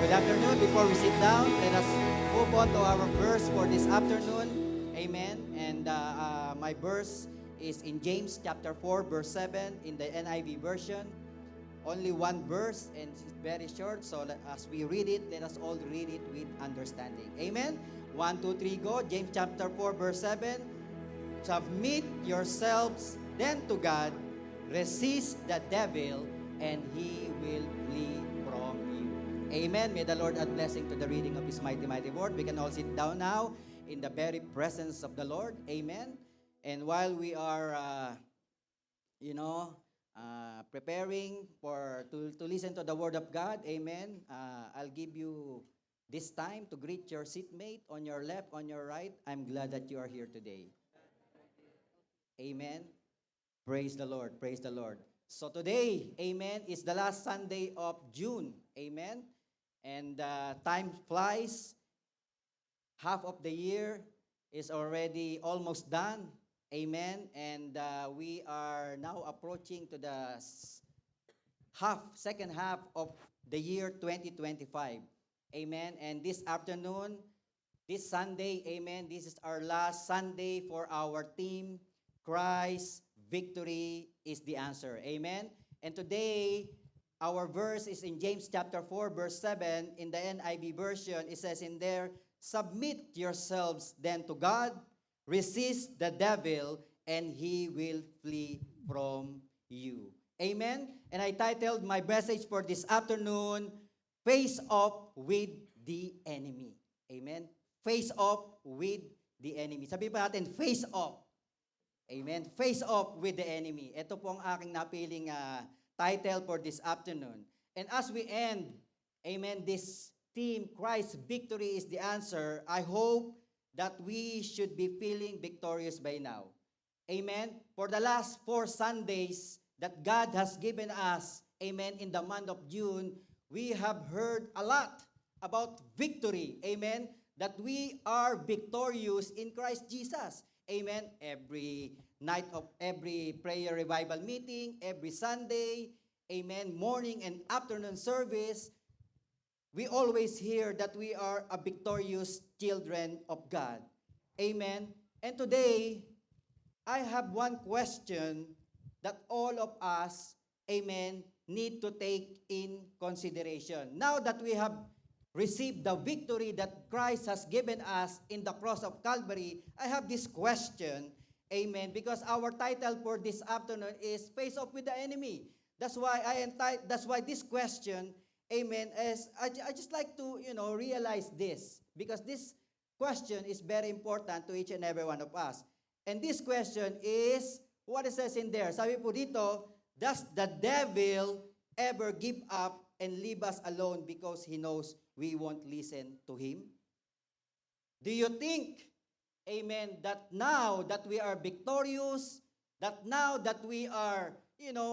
Good afternoon. Before we sit down, let us move on to our verse for this afternoon. Amen. And my verse is in James chapter 4, verse 7 in the NIV version. Only one verse and it's very short. So as we read it, let us all read it with understanding. Amen. 1, 2, 3, go. James chapter 4, verse 7. Submit yourselves then to God. Resist the devil and he will flee from you. Amen. May the Lord add blessing to the reading of His mighty, mighty word. We can all sit down now in the very presence of the Lord. Amen. And while we are, preparing to listen to the word of God, amen, I'll give you this time to greet your seatmate on your left, on your right. I'm glad that you are here today. Amen. Praise the Lord. Praise the Lord. So today, amen, is the last Sunday of June. Amen. And time flies. Half of the year is already almost done. Amen. And we are now approaching to the second half of the year 2025. Amen. And this afternoon, this Sunday, amen, this is our last Sunday for our team, Christ, victory is the answer. Amen. And today, our verse is in James chapter 4, verse 7. In the NIV version, it says in there, submit yourselves then to God, resist the devil, and he will flee from you. Amen. And I titled my message for this afternoon, Face Off with the Enemy. Amen. Face off with the enemy. Sabi pa natin, face off. Amen. Face off with the enemy. Ito po ang aking napiling title for this afternoon. And as we end, amen, this theme, Christ's victory is the answer, I hope that we should be feeling victorious by now. Amen. For the last 4 Sundays that God has given us, amen, in the month of June, we have heard a lot about victory. Amen. That we are victorious in Christ Jesus. Amen. Every night of every prayer revival meeting, every Sunday, amen, morning and afternoon service, we always hear that we are a victorious children of God. Amen. And today, I have one question that all of us, amen, need to take in consideration. Now that we have received the victory that Christ has given us in the cross of Calvary, I have this question, amen, because our title for this afternoon is Face Off with the Enemy. That's why this question, amen, is I just like to, realize this, because this question is very important to each and every one of us. And this question is, what it says in there? Sabi po dito, does the devil ever give up and leave us alone because he knows we won't listen to him? Do you think, amen, that now that we are victorious, that now that we are,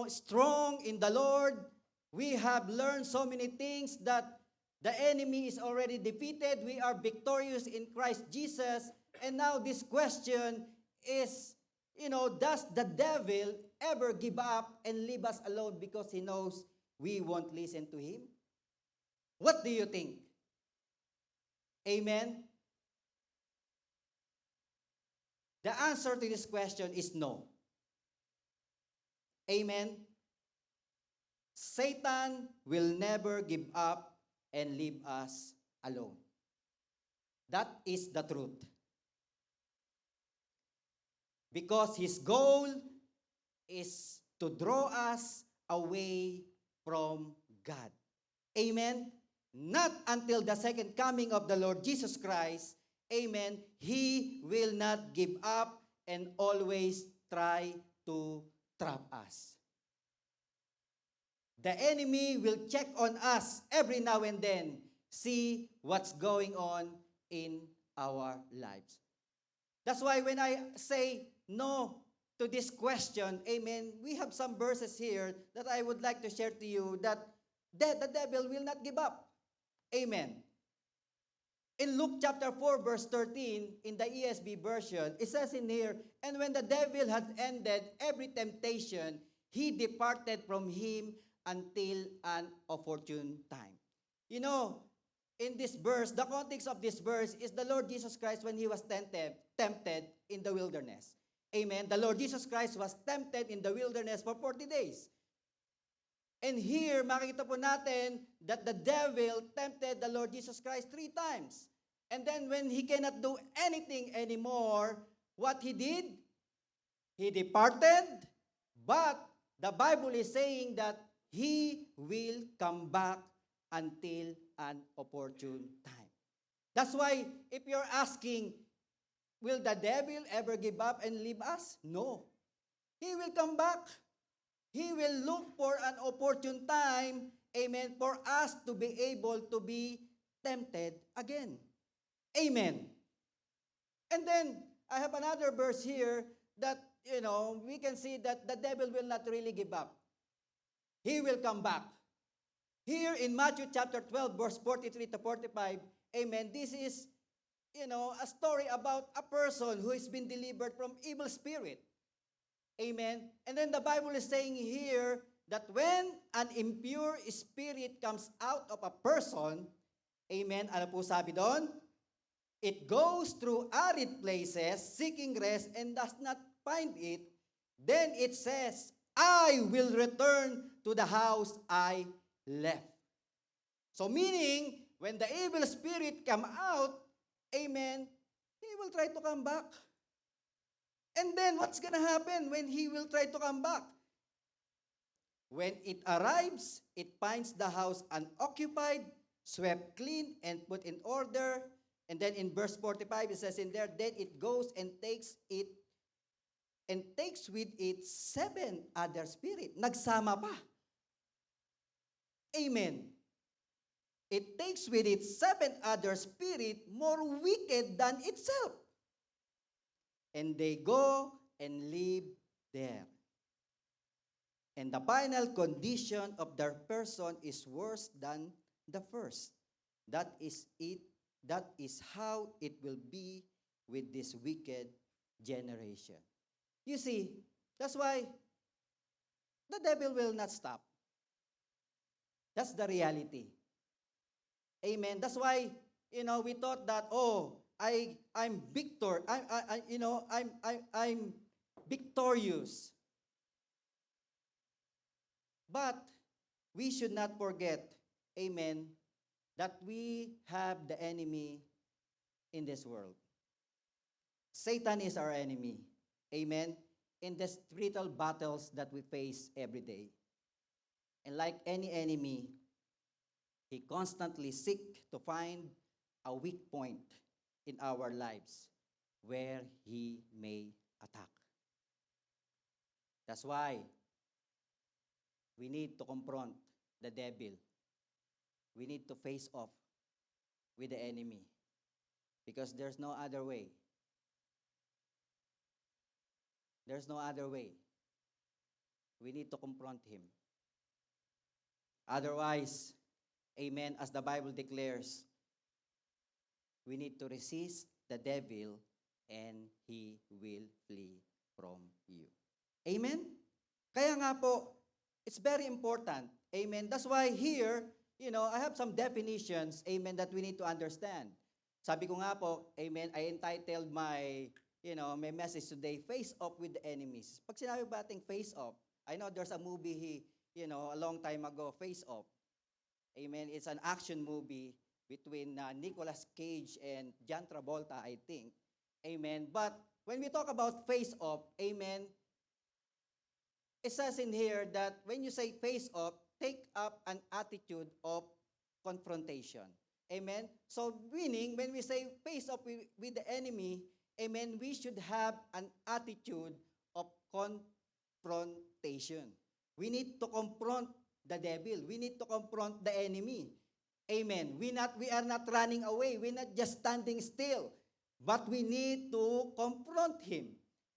strong in the Lord, we have learned so many things that the enemy is already defeated, we are victorious in Christ Jesus, and now this question is, does the devil ever give up and leave us alone because he knows we won't listen to him? What do you think? Amen? The answer to this question is no. Amen? Satan will never give up and leave us alone. That is the truth. Because his goal is to draw us away from God. Amen? Not until the second coming of the Lord Jesus Christ, amen, he will not give up and always try to trap us. The enemy will check on us every now and then, see what's going on in our lives. That's why when I say no to this question, amen, we have some verses here that I would like to share to you that the devil will not give up. Amen. In Luke chapter 4, verse 13, in the ESV version, it says in here, and when the devil had ended every temptation, he departed from him until an opportune time. in this verse, the context of this verse is the Lord Jesus Christ when he was tempted in the wilderness. Amen. The Lord Jesus Christ was tempted in the wilderness for 40 days. And here, makikita po natin that the devil tempted the Lord Jesus Christ 3 times. And then when he cannot do anything anymore, what he did? He departed, but the Bible is saying that he will come back until an opportune time. That's why if you're asking, will the devil ever give up and leave us? No. He will come back. He will look for an opportune time, amen, for us to be able to be tempted again. Amen. And then, I have another verse here that, we can see that the devil will not really give up. He will come back. Here in Matthew chapter 12, verse 43 to 45, amen, this is, a story about a person who has been delivered from evil spirit. Amen. And then the Bible is saying here that when an impure spirit comes out of a person, amen, ano po sabi doon? It goes through arid places, seeking rest, and does not find it. Then it says, I will return to the house I left. So meaning, when the evil spirit come out, amen, he will try to come back. And then what's going to happen when he will try to come back? When it arrives, it finds the house unoccupied, swept clean, and put in order. And then in verse 45, it says in there, then it goes and takes with it 7 other spirits. Nagsama pa. Amen. It takes with it 7 other spirits more wicked than itself. And they go and live there. And the final condition of their person is worse than the first. That is it. That is how it will be with this wicked generation. You see, that's why the devil will not stop. That's the reality. Amen. That's why, we thought that, I'm victorious. But we should not forget, amen, that we have the enemy in this world. Satan is our enemy. Amen. In the spiritual battles that we face every day. And like any enemy, he constantly seeks to find a weak point in our lives where he may attack. That's why we need to confront the devil. We need to face off with the enemy because there's no other way. There's no other way. We need to confront him. Otherwise, amen, as the Bible declares, we need to resist the devil and he will flee from you. Amen? Kaya nga po, it's very important. Amen? That's why here, I have some definitions, amen, that we need to understand. Sabi ko nga po, amen, I entitled my message today, Face Off with the Enemies. Pag sinabi ba ating face off, I know there's a movie, a long time ago, Face Off. Amen. It's an action movie between Nicolas Cage and John Travolta, I think. Amen. But when we talk about face off, amen, it says in here that when you say face off, take up an attitude of confrontation. Amen. So meaning, when we say face off with the enemy, amen, we should have an attitude of confrontation. We need to confront the devil. We need to confront the enemy. Amen. We are not running away. We're not just standing still. But we need to confront him.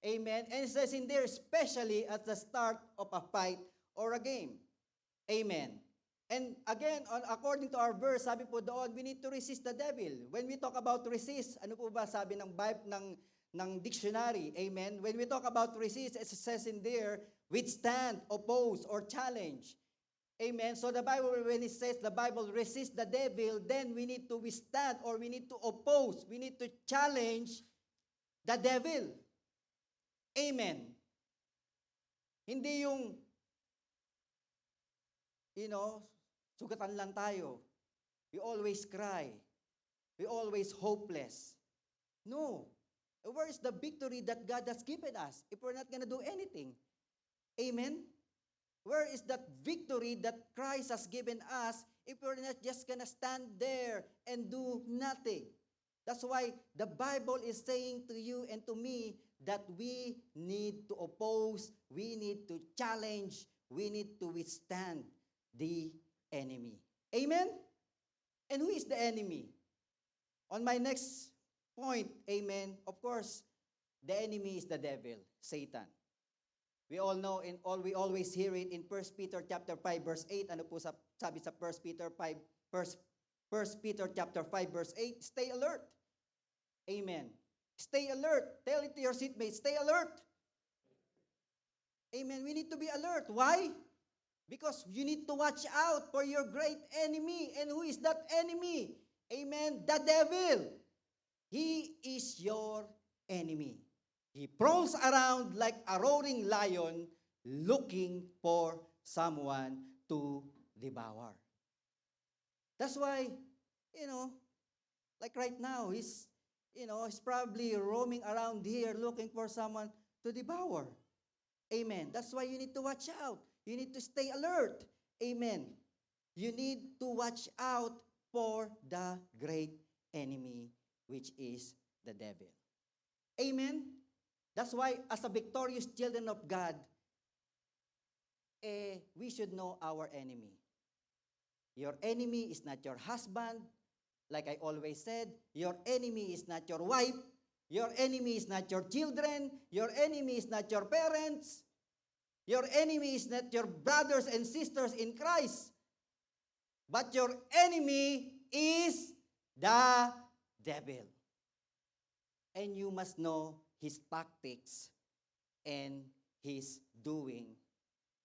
Amen. And it says in there, especially at the start of a fight or a game. Amen. And again, according to our verse, sabi po doon, we need to resist the devil. When we talk about resist, ano po ba sabi ng Bible, ng dictionary? Amen. When we talk about resist, it says in there, withstand, oppose, or challenge. Amen. So the Bible, when it says the Bible resist the devil, then we need to withstand or we need to oppose. We need to challenge the devil. Amen. Hindi yung, sugatan lang tayo. We always cry. We always hopeless. No. Where is the victory that God has given us if we're not going to do anything? Amen? Where is that victory that Christ has given us if we're not just going to stand there and do nothing? That's why the Bible is saying to you and to me that we need to oppose, we need to challenge, we need to withstand the enemy. Amen? And who is the enemy? On my next point, amen, of course, the enemy is the devil, Satan. We all know and we always hear it in 1 Peter chapter 5 verse 8. Ano po sabi sa 1 Peter 5 1 Peter chapter 5 verse 8? Stay alert. Amen. Stay alert. Tell it to your seatmates, stay alert. Amen. We need to be alert. Why? Because you need to watch out for your great enemy. And who is that enemy? Amen. The devil. He is your enemy. He prowls around like a roaring lion looking for someone to devour. That's why, like right now, he's probably roaming around here looking for someone to devour. Amen. That's why you need to watch out. You need to stay alert. Amen. You need to watch out for the great enemy, which is the devil. Amen. That's why as a victorious children of God, we should know our enemy. Your enemy is not your husband. Like I always said, your enemy is not your wife. Your enemy is not your children. Your enemy is not your parents. Your enemy is not your brothers and sisters in Christ. But your enemy is the devil. And you must know his tactics and his doing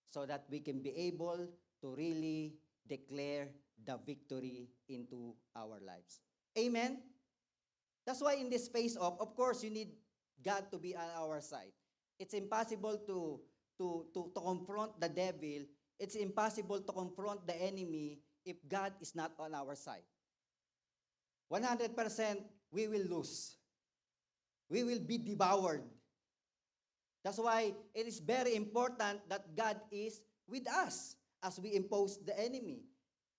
so that we can be able to really declare the victory into our lives. Amen? That's why in this phase of course, you need God to be on our side. It's impossible to confront the devil. It's impossible to confront the enemy if God is not on our side. 100% we will lose. We will be devoured. That's why it is very important that God is with us as we impose the enemy.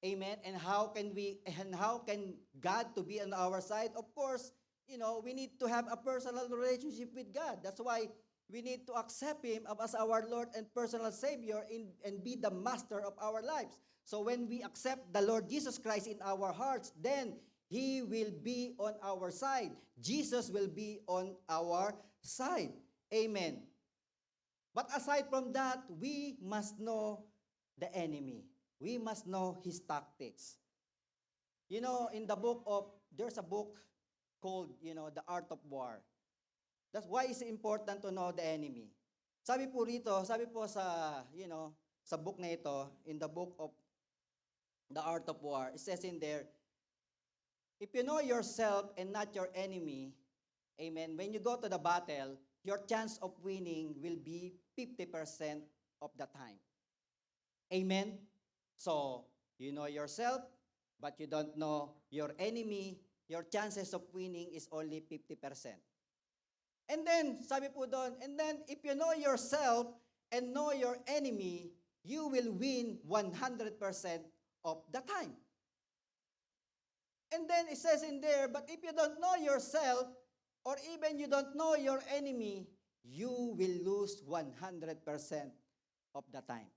Amen. And how can God to be on our side? Of course, we need to have a personal relationship with God. That's why we need to accept Him as our Lord and personal Savior and be the master of our lives. So when we accept the Lord Jesus Christ in our hearts, then He will be on our side. Jesus will be on our side. Amen. But aside from that, we must know the enemy. We must know his tactics. In the there's a book called, The Art of War. That's why it's important to know the enemy. Sabi po sa, sa book na ito, in the book of The Art of War, it says in there, if you know yourself and not your enemy, amen, when you go to the battle, your chance of winning will be 50% of the time. Amen? So, you know yourself, but you don't know your enemy, your chances of winning is only 50%. And then, sabi po doon, and then if you know yourself and know your enemy, you will win 100% of the time. And then it says in there, but if you don't know yourself, or even you don't know your enemy, you will lose 100% of the time.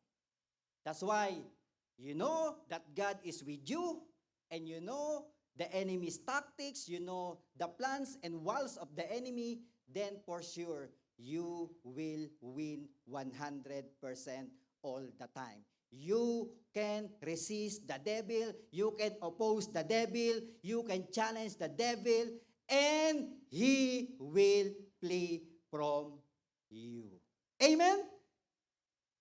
That's why you know that God is with you, and you know the enemy's tactics, you know the plans and walls of the enemy, then for sure, you will win 100% all the time. You can resist the devil, you can oppose the devil, you can challenge the devil, and he will flee from you. Amen?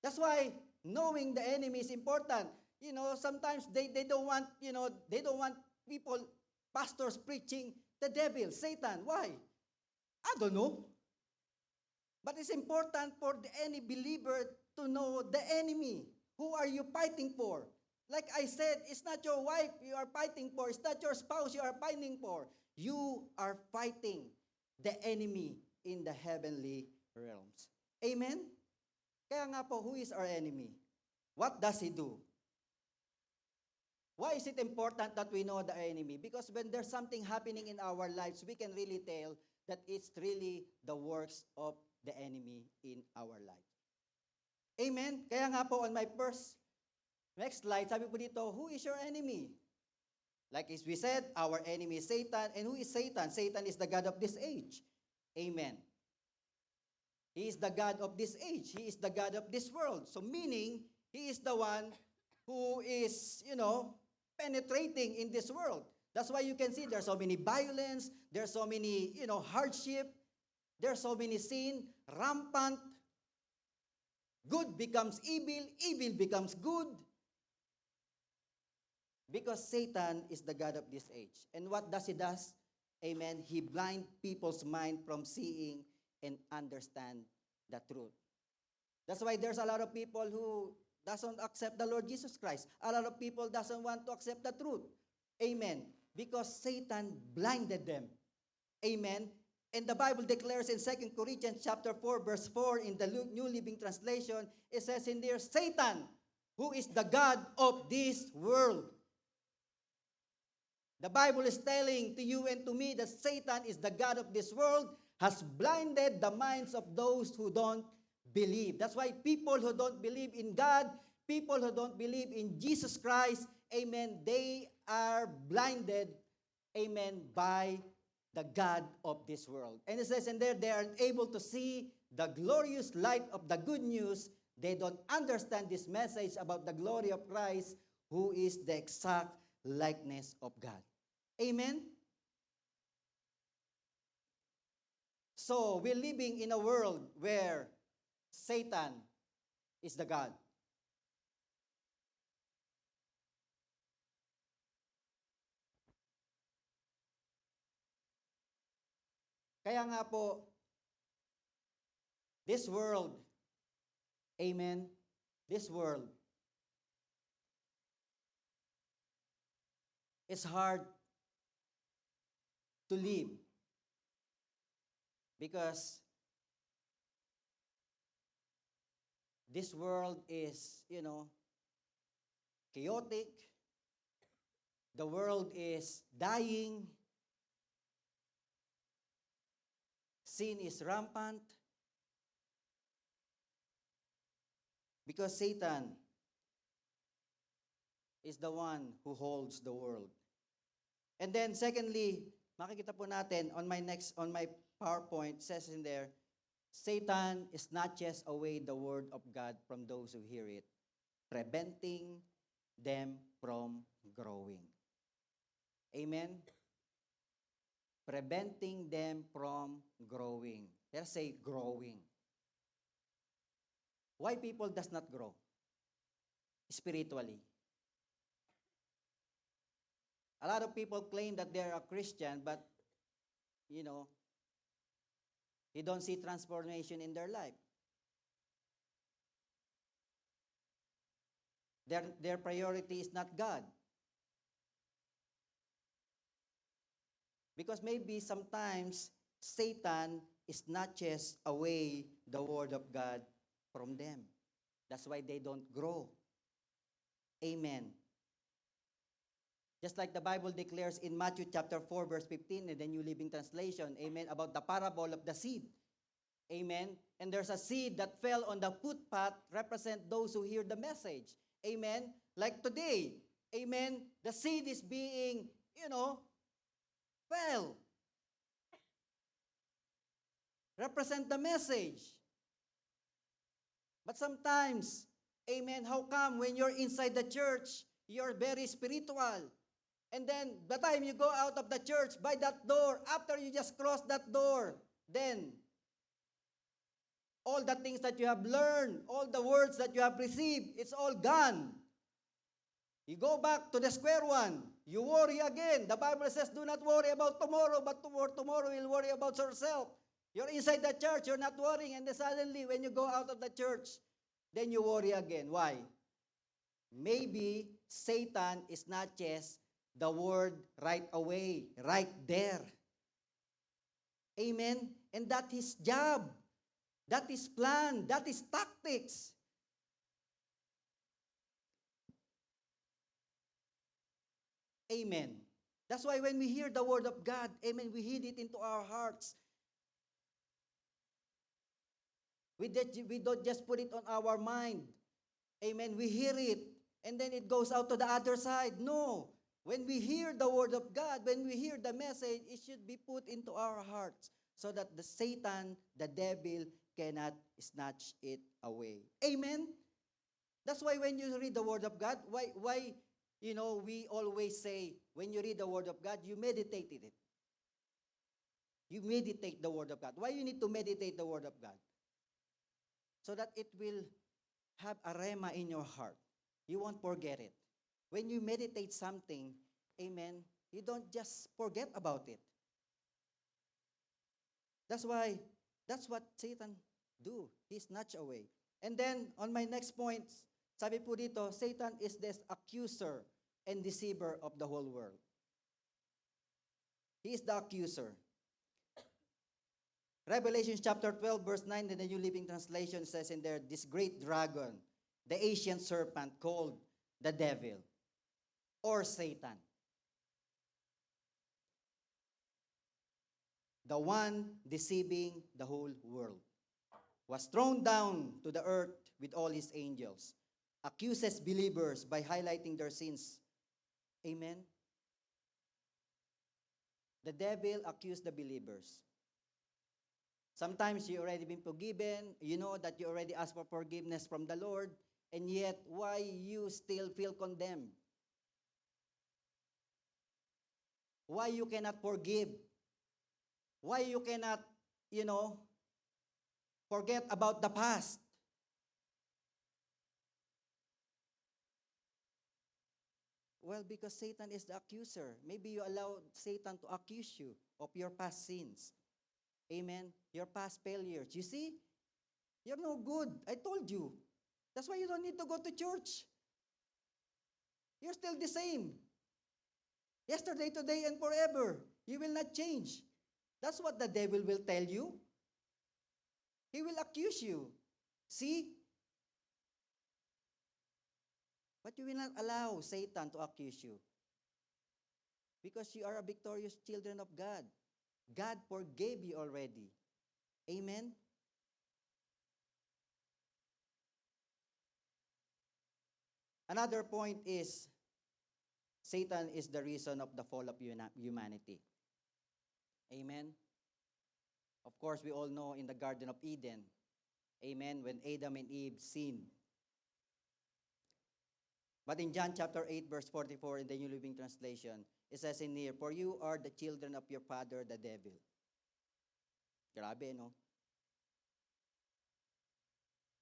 That's why knowing the enemy is important. sometimes they don't want, they don't want people, pastors preaching the devil, Satan. Why? I don't know. But it's important for any believer to know the enemy. Who are you fighting for? Like I said, it's not your wife you are fighting for. It's not your spouse you are fighting for. You are fighting the enemy in the heavenly realms. Amen? Kaya nga po, who is our enemy? What does he do? Why is it important that we know the enemy? Because when there's something happening in our lives, we can really tell that it's really the works of the enemy in our life. Amen? Kaya nga po, on my next slide, sabi po dito, who is your enemy? Like as we said, our enemy is Satan. And who is Satan? Satan is the God of this age. Amen. He is the God of this age. He is the God of this world. So meaning, he is the one who is, penetrating in this world. That's why you can see there's so many violence, there's so many, hardship, there's so many sin, rampant. Good becomes evil, evil becomes good. Because Satan is the God of this age. And what does he does? Amen. He blinds people's mind from seeing and understand the truth. That's why there's a lot of people who doesn't accept the Lord Jesus Christ. A lot of people doesn't want to accept the truth. Amen. Because Satan blinded them. Amen. And the Bible declares in 2 Corinthians chapter 4, verse 4, in the New Living Translation, it says in there, Satan, who is the God of this world. The Bible is telling to you and to me that Satan is the God of this world, has blinded the minds of those who don't believe. That's why people who don't believe in God, people who don't believe in Jesus Christ, amen, they are blinded, amen, by the God of this world. And it says in there, they are able to see the glorious light of the good news. They don't understand this message about the glory of Christ, who is the exact likeness of God. Amen? So, we're living in a world where Satan is the God. Kaya nga po, this world, amen, this world is hard to live because this world is, chaotic. The world is dying. Sin is rampant. Because Satan is the one who holds the world. And then secondly, makikita po natin on my PowerPoint, says in there, Satan is not just away the word of God from those who hear it, preventing them from growing. Amen? Preventing them from growing. Let's say growing. Why people does not grow? Spiritually. A lot of people claim that they're a Christian, but, you don't see transformation in their life. Their priority is not God. Because maybe sometimes Satan is not just away the word of God from them. That's why they don't grow. Amen. Just like the Bible declares in Matthew chapter 4, verse 15, in the New Living Translation, amen, about the parable of the seed. Amen. And there's a seed that fell on the footpath, represent those who hear the message. Amen. Like today, amen, the seed is being, fell. Represent the message. But sometimes, amen, how come when you're inside the church, you're very spiritual? And then, the time you go out of the church, by that door, after you just cross that door, then, all the things that you have learned, all the words that you have received, it's all gone. You go back to the square one. You worry again. The Bible says, do not worry about tomorrow, but tomorrow will worry about yourself. You're inside the church, you're not worrying, and then suddenly when you go out of the church, then you worry again. Why? Maybe Satan is not just the word right away, right there. Amen? And that is job. That is plan. That is tactics. Amen. That's why when we hear the word of God, amen, we heed it into our hearts. We don't just put it on our mind. Amen. We hear it, and then it goes out to the other side. No. When we hear the word of God, when we hear the message, it should be put into our hearts so that the Satan, the devil, cannot snatch it away. Amen. That's why when you read the word of God, why we always say, when you read the word of God, you meditate it. You meditate the word of God. Why you need to meditate the word of God? So that it will have a rhema in your heart. You won't forget it. When you meditate something, amen, you don't just forget about it. That's what Satan do. He snatch away. And then, on my next point, sabi po dito, Satan is the accuser and deceiver of the whole world. He is the accuser. Revelation chapter 12, verse 9, in the New Living Translation says in there, this great dragon, the ancient serpent called the devil or Satan, the one deceiving the whole world, was thrown down to the earth with all his angels, accuses believers by highlighting their sins. Amen? The devil accused the believers. Sometimes you already been forgiven, you know that you already asked for forgiveness from the Lord, and yet why you still feel condemned? Why you cannot forgive? Why you cannot, forget about the past? Well, because Satan is the accuser. Maybe you allow Satan to accuse you of your past sins. Amen? Your past failures. You see? You're no good. I told you. That's why you don't need to go to church. You're still the same. Yesterday, today, and forever. You will not change. That's what the devil will tell you. He will accuse you. See? But you will not allow Satan to accuse you. Because you are a victorious children of God. God forgave you already. Amen? Another point is, Satan is the reason of the fall of humanity. Amen? Of course, we all know in the Garden of Eden, amen, when Adam and Eve sinned. But in John chapter 8, verse 44 in the New Living Translation, it says in here, for you are the children of your father, the devil. Grabe, no?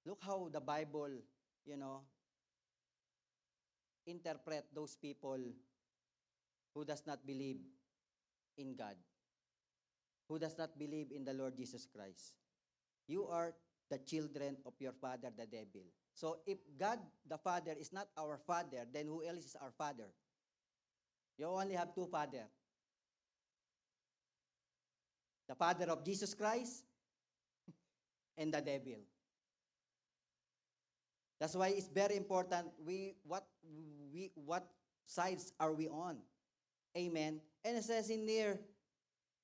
Look how the Bible, interpret those people who does not believe in God, who does not believe in the Lord Jesus Christ. You are the children of your father, the devil. So if God, the Father, is not our Father, then who else is our Father? You only have two fathers. The Father of Jesus Christ and the devil. That's why it's very important what sides are we on? Amen. And it says in there,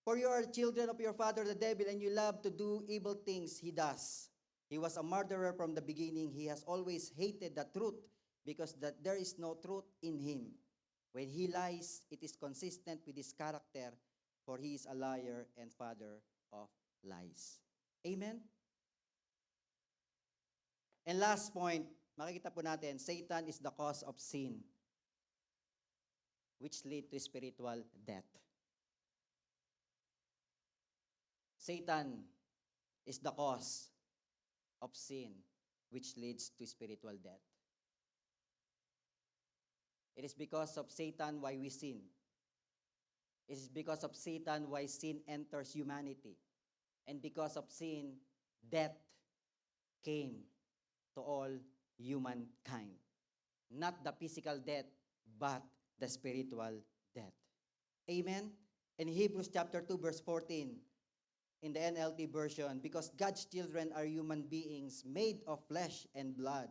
for you are children of your father the devil, and you love to do evil things he does. He was a murderer from the beginning. He has always hated the truth because that there is no truth in him. When he lies, it is consistent with his character, for he is a liar and father of lies. Amen? And last point, makikita po natin, Satan is the cause of sin, which lead to spiritual death. Satan is the cause of sin, which leads to spiritual death. It is because of Satan why we sin. It is because of Satan why sin enters humanity. And because of sin, death came to all humankind. Not the physical death, but the spiritual death. Amen? In Hebrews chapter 2, verse 14, in the NLT version, because God's children are human beings made of flesh and blood.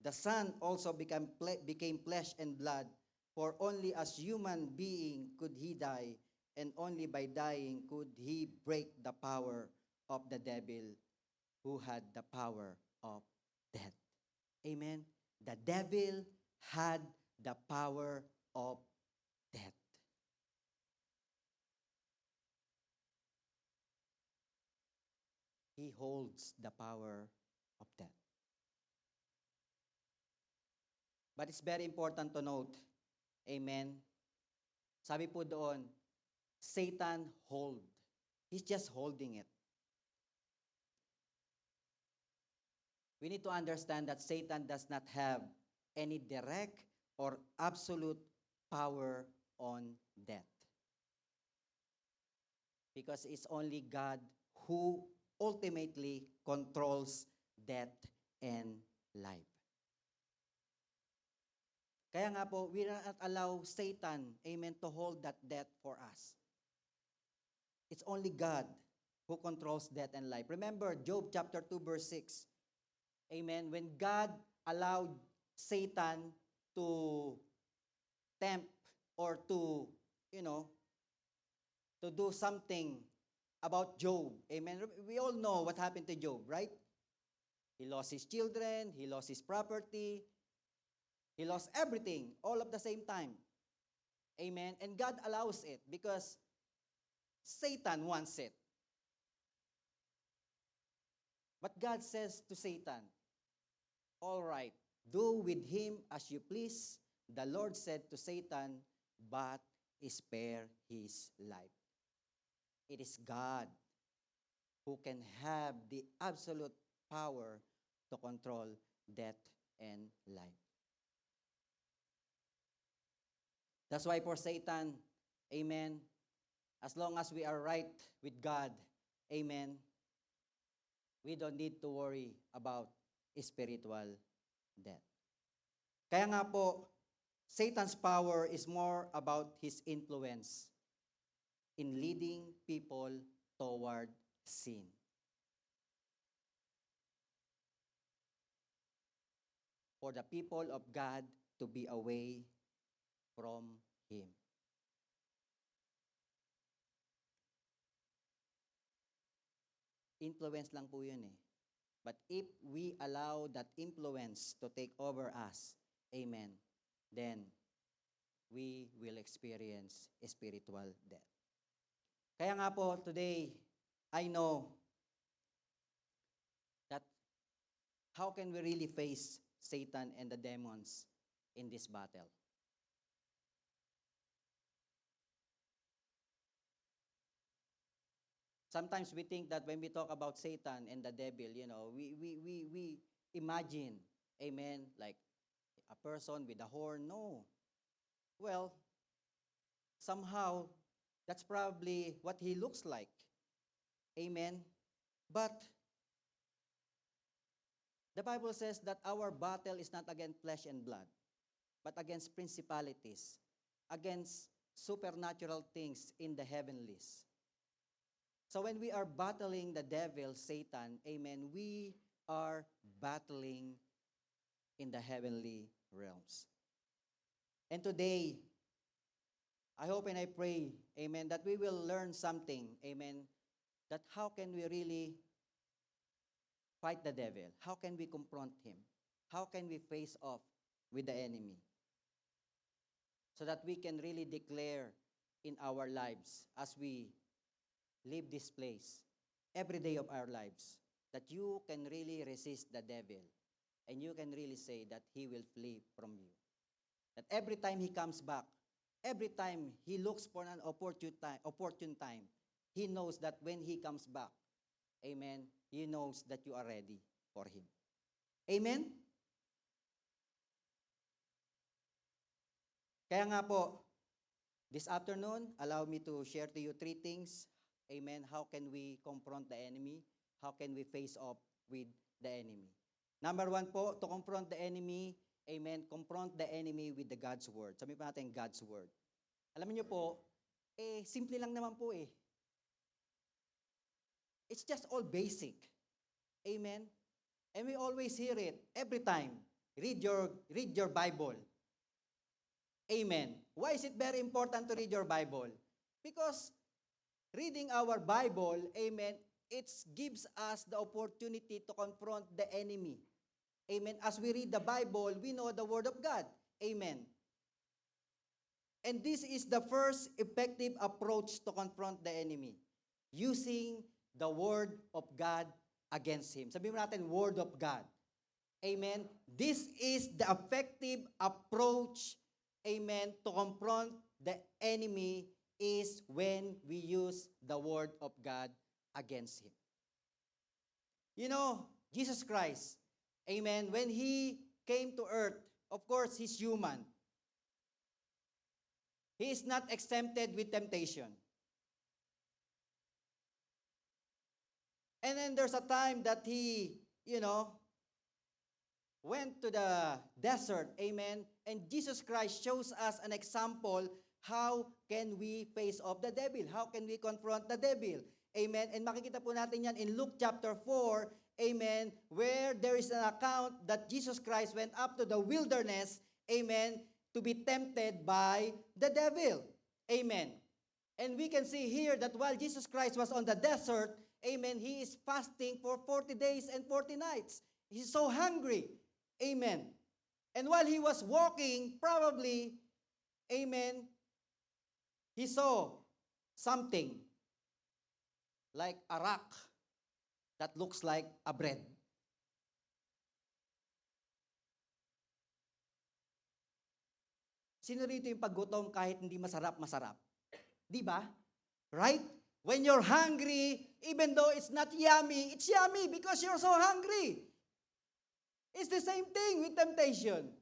The Son also became flesh and blood, for only as human being could he die, and only by dying could he break the power of the devil who had the power of death. Amen? The devil had the power of death. He holds the power of death. But it's very important to note, amen, sabi po doon, Satan hold. He's just holding it. We need to understand that Satan does not have any direct or absolute power on death. Because it's only God who ultimately controls death and life. Kaya nga po, we will not allow Satan, amen, to hold that death for us. It's only God who controls death and life. Remember, Job chapter 2, verse 6. Amen. When God allowed Satan to tempt or to, to do something about Job. Amen. We all know what happened to Job, right? He lost his children, he lost his property, he lost everything all at the same time. Amen. And God allows it because Satan wants it. But God says to Satan, all right, do with him as you please. The Lord said to Satan, but spare his life. It is God who can have the absolute power to control death and life. That's why for Satan, amen, as long as we are right with God, amen, we don't need to worry about spiritual death. Kaya nga po, Satan's power is more about his influence in leading people toward sin. For the people of God to be away from him. Influence lang po yun eh. But if we allow that influence to take over us, amen, then we will experience spiritual death. Kaya nga po, today, I know that how can we really face Satan and the demons in this battle? Sometimes we think that when we talk about Satan and the devil, we imagine, amen, like a person with a horn. No. Well, somehow, that's probably what he looks like. Amen. But the Bible says that our battle is not against flesh and blood, but against principalities, against supernatural things in the heavenlies. So when we are battling the devil, Satan, amen, we are battling in the heavenly realms. And today, I hope and I pray, amen, that we will learn something, amen, that how can we really fight the devil? How can we confront him? How can we face off with the enemy? So that we can really declare in our lives as we leave this place, every day of our lives, that you can really resist the devil and you can really say that he will flee from you. That every time he comes back, every time he looks for an opportune time, he knows that when he comes back, amen, he knows that you are ready for him. Amen? Kaya nga po, this afternoon, allow me to share to you three things. Amen. How can we confront the enemy? How can we face off with the enemy? Number one po, to confront the enemy, amen, confront the enemy with the God's word. Sabi pa natin, God's word. Alam niyo po, simple lang naman po eh. It's just all basic. Amen. And we always hear it every time. Read your Bible. Amen. Why is it very important to read your Bible? Because reading our Bible, amen, it gives us the opportunity to confront the enemy. Amen. As we read the Bible, we know the Word of God. Amen. And this is the first effective approach to confront the enemy. Using the Word of God against him. Sabihin mo natin, Word of God. Amen. This is the effective approach, amen, to confront the enemy is when we use the Word of God against him. You know, Jesus Christ, amen, when he came to earth, of course, he's human. He is not exempted with temptation. And then there's a time that he, went to the desert, amen, and Jesus Christ shows us an example how can we face off the devil, how can we confront the devil, amen, and makikita po natin yan in Luke chapter 4, amen, where there is an account that Jesus Christ went up to the wilderness, amen, to be tempted by the devil, amen, and we can see here that while Jesus Christ was on the desert, amen, he is fasting for 40 days and 40 nights, he's so hungry. Amen. And while he was walking, probably, amen, he saw something like a rock that looks like a bread. Sino rito yung paggutom kahit hindi masarap? Di ba? Right? When you're hungry, even though it's not yummy, it's yummy because you're so hungry. It's the same thing with temptation.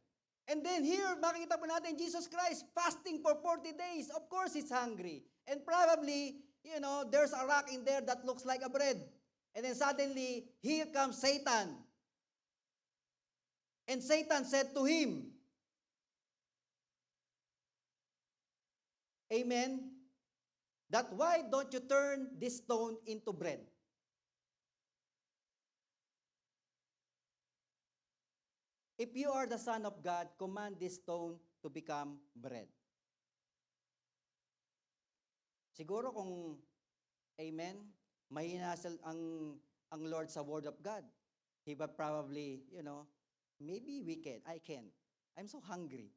And then here, makikita po natin Jesus Christ fasting for 40 days. Of course, he's hungry. And probably, there's a rock in there that looks like a bread. And then suddenly, here comes Satan. And Satan said to him, amen, that why don't you turn this stone into bread? If you are the Son of God, command this stone to become bread. Siguro kung, amen, mahina ang Lord sa Word of God, he would probably, maybe we can, I can. I'm so hungry.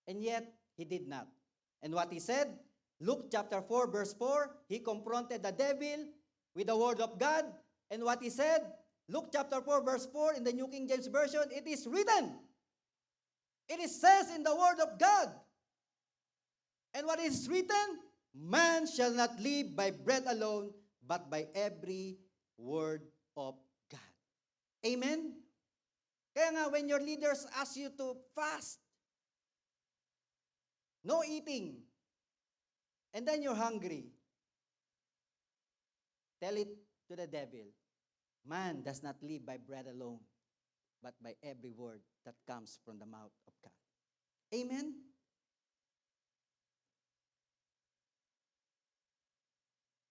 And yet, he did not. And what he said, Luke chapter 4, verse 4, he confronted the devil with the Word of God. And what he said, Luke chapter 4, verse 4, in the New King James Version, it is written. It is says in the Word of God. And what is written? Man shall not live by bread alone, but by every word of God. Amen? Kaya nga, when your leaders ask you to fast, no eating, and then you're hungry, tell it to the devil. Man does not live by bread alone, but by every word that comes from the mouth of God. Amen?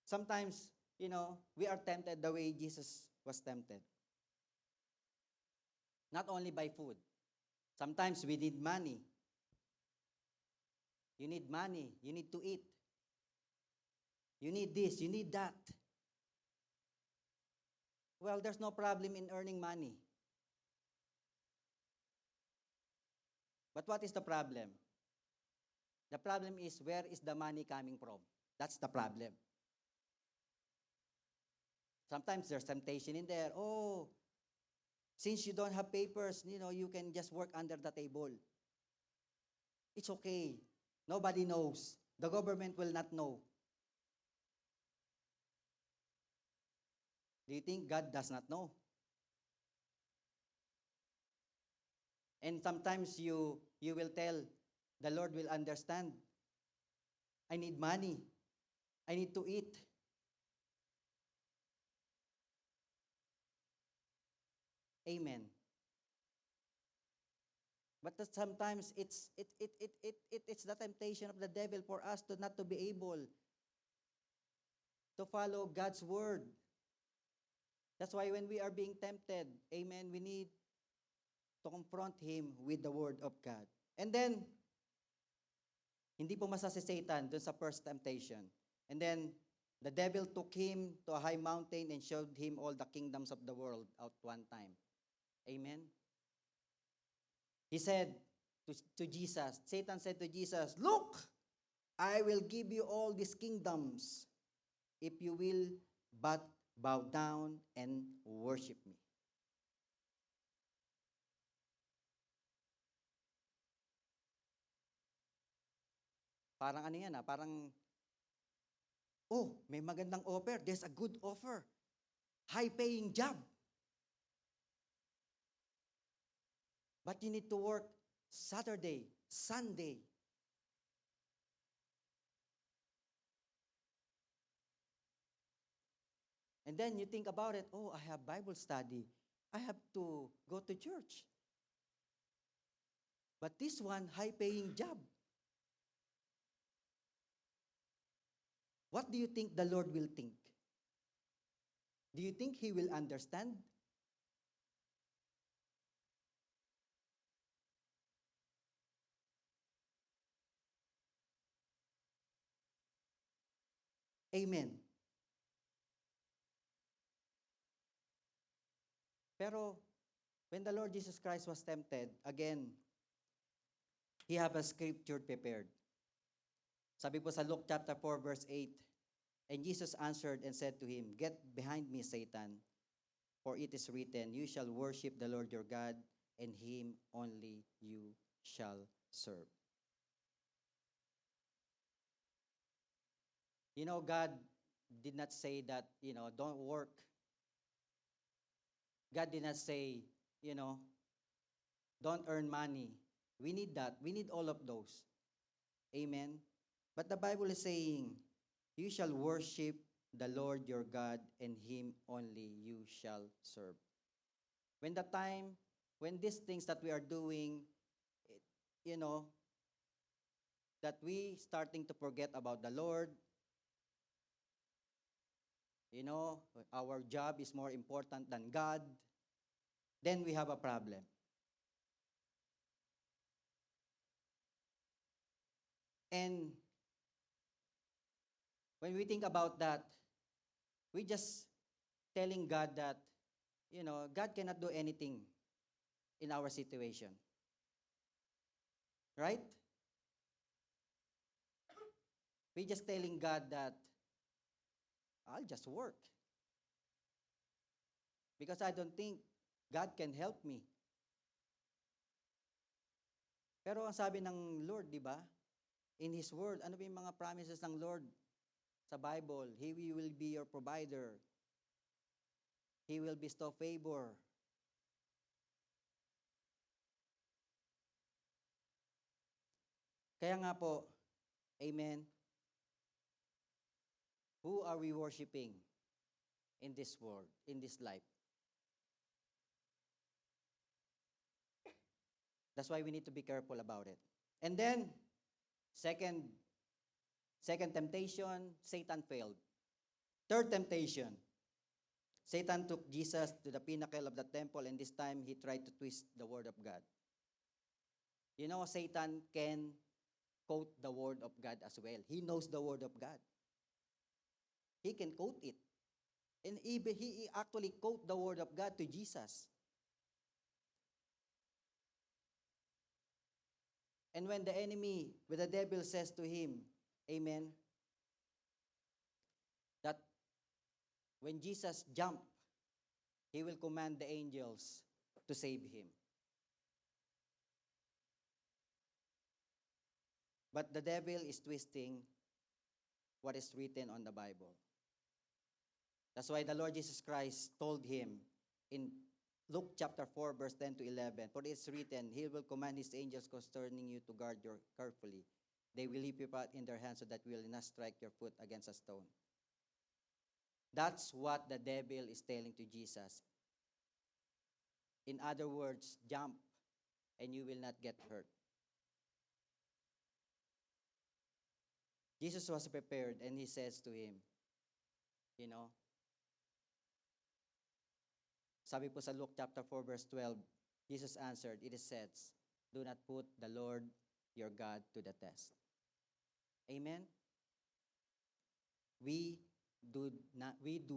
Sometimes, we are tempted the way Jesus was tempted. Not only by food. Sometimes we need money. You need money. You need to eat. You need this. You need that. Well, there's no problem in earning money. But what is the problem? The problem is, where is the money coming from? That's the problem. Sometimes there's temptation in there. Oh, since you don't have papers, you can just work under the table. It's okay. Nobody knows. The government will not know. Do you think God does not know? And sometimes you will tell the Lord will understand. I need money. I need to eat. Amen. But that sometimes it's the temptation of the devil for us to not to be able to follow God's word. That's why when we are being tempted, amen, we need to confront him with the word of God. And then, hindi pumasa si Satan dun sa first temptation. And then, the devil took him to a high mountain and showed him all the kingdoms of the world at one time. Amen? He said to Jesus, Satan said to Jesus, "Look, I will give you all these kingdoms if you will but bow down and worship me." Parang ano yan parang, oh, may magandang offer. There's a good offer. High-paying job. But you need to work Saturday, Sunday. And then you think about it, oh, I have Bible study. I have to go to church. But this one, high-paying job. What do you think the Lord will think? Do you think He will understand? Amen. Pero when the Lord Jesus Christ was tempted, again, He have a scripture prepared. Sabi po sa Luke chapter 4 verse 8, "And Jesus answered and said to him, Get behind me, Satan, for it is written, You shall worship the Lord your God, and Him only you shall serve." You know, God did not say that, don't work. God did not say, don't earn money. We need that. We need all of those. Amen. But the Bible is saying, you shall worship the Lord your God, and Him only you shall serve. When these things that we are doing, you know, that we starting to forget about the Lord, our job is more important than God, then we have a problem. And when we think about that, we just telling God that, God cannot do anything in our situation. Right? We just telling God that, I'll just work. Because I don't think God can help me. Pero ang sabi ng Lord, di ba? In His Word, ano ba yung mga promises ng Lord sa Bible? He will be your provider. He will bestow favor. Kaya nga po, amen, who are we worshiping in this world, in this life? That's why we need to be careful about it. And then, second temptation, Satan failed. Third temptation, Satan took Jesus to the pinnacle of the temple, and this time he tried to twist the word of God. You know, Satan can quote the word of God as well. He knows the word of God. He can quote it. And even he actually quote the word of God to Jesus. And when the devil says to him, amen, that when Jesus jumped, he will command the angels to save him. But the devil is twisting what is written on the Bible. That's why the Lord Jesus Christ told him in Luke chapter 4, verse 10 to 11. For it is written, He will command His angels concerning you to guard you carefully. They will lift you up in their hands so that you will not strike your foot against a stone. That's what the devil is telling to Jesus. In other words, jump and you will not get hurt. Jesus was prepared and he says to him, you know, sabi po sa Luke chapter 4 verse 12, Jesus answered, it is said, do not put the Lord your God to the test. Amen? We do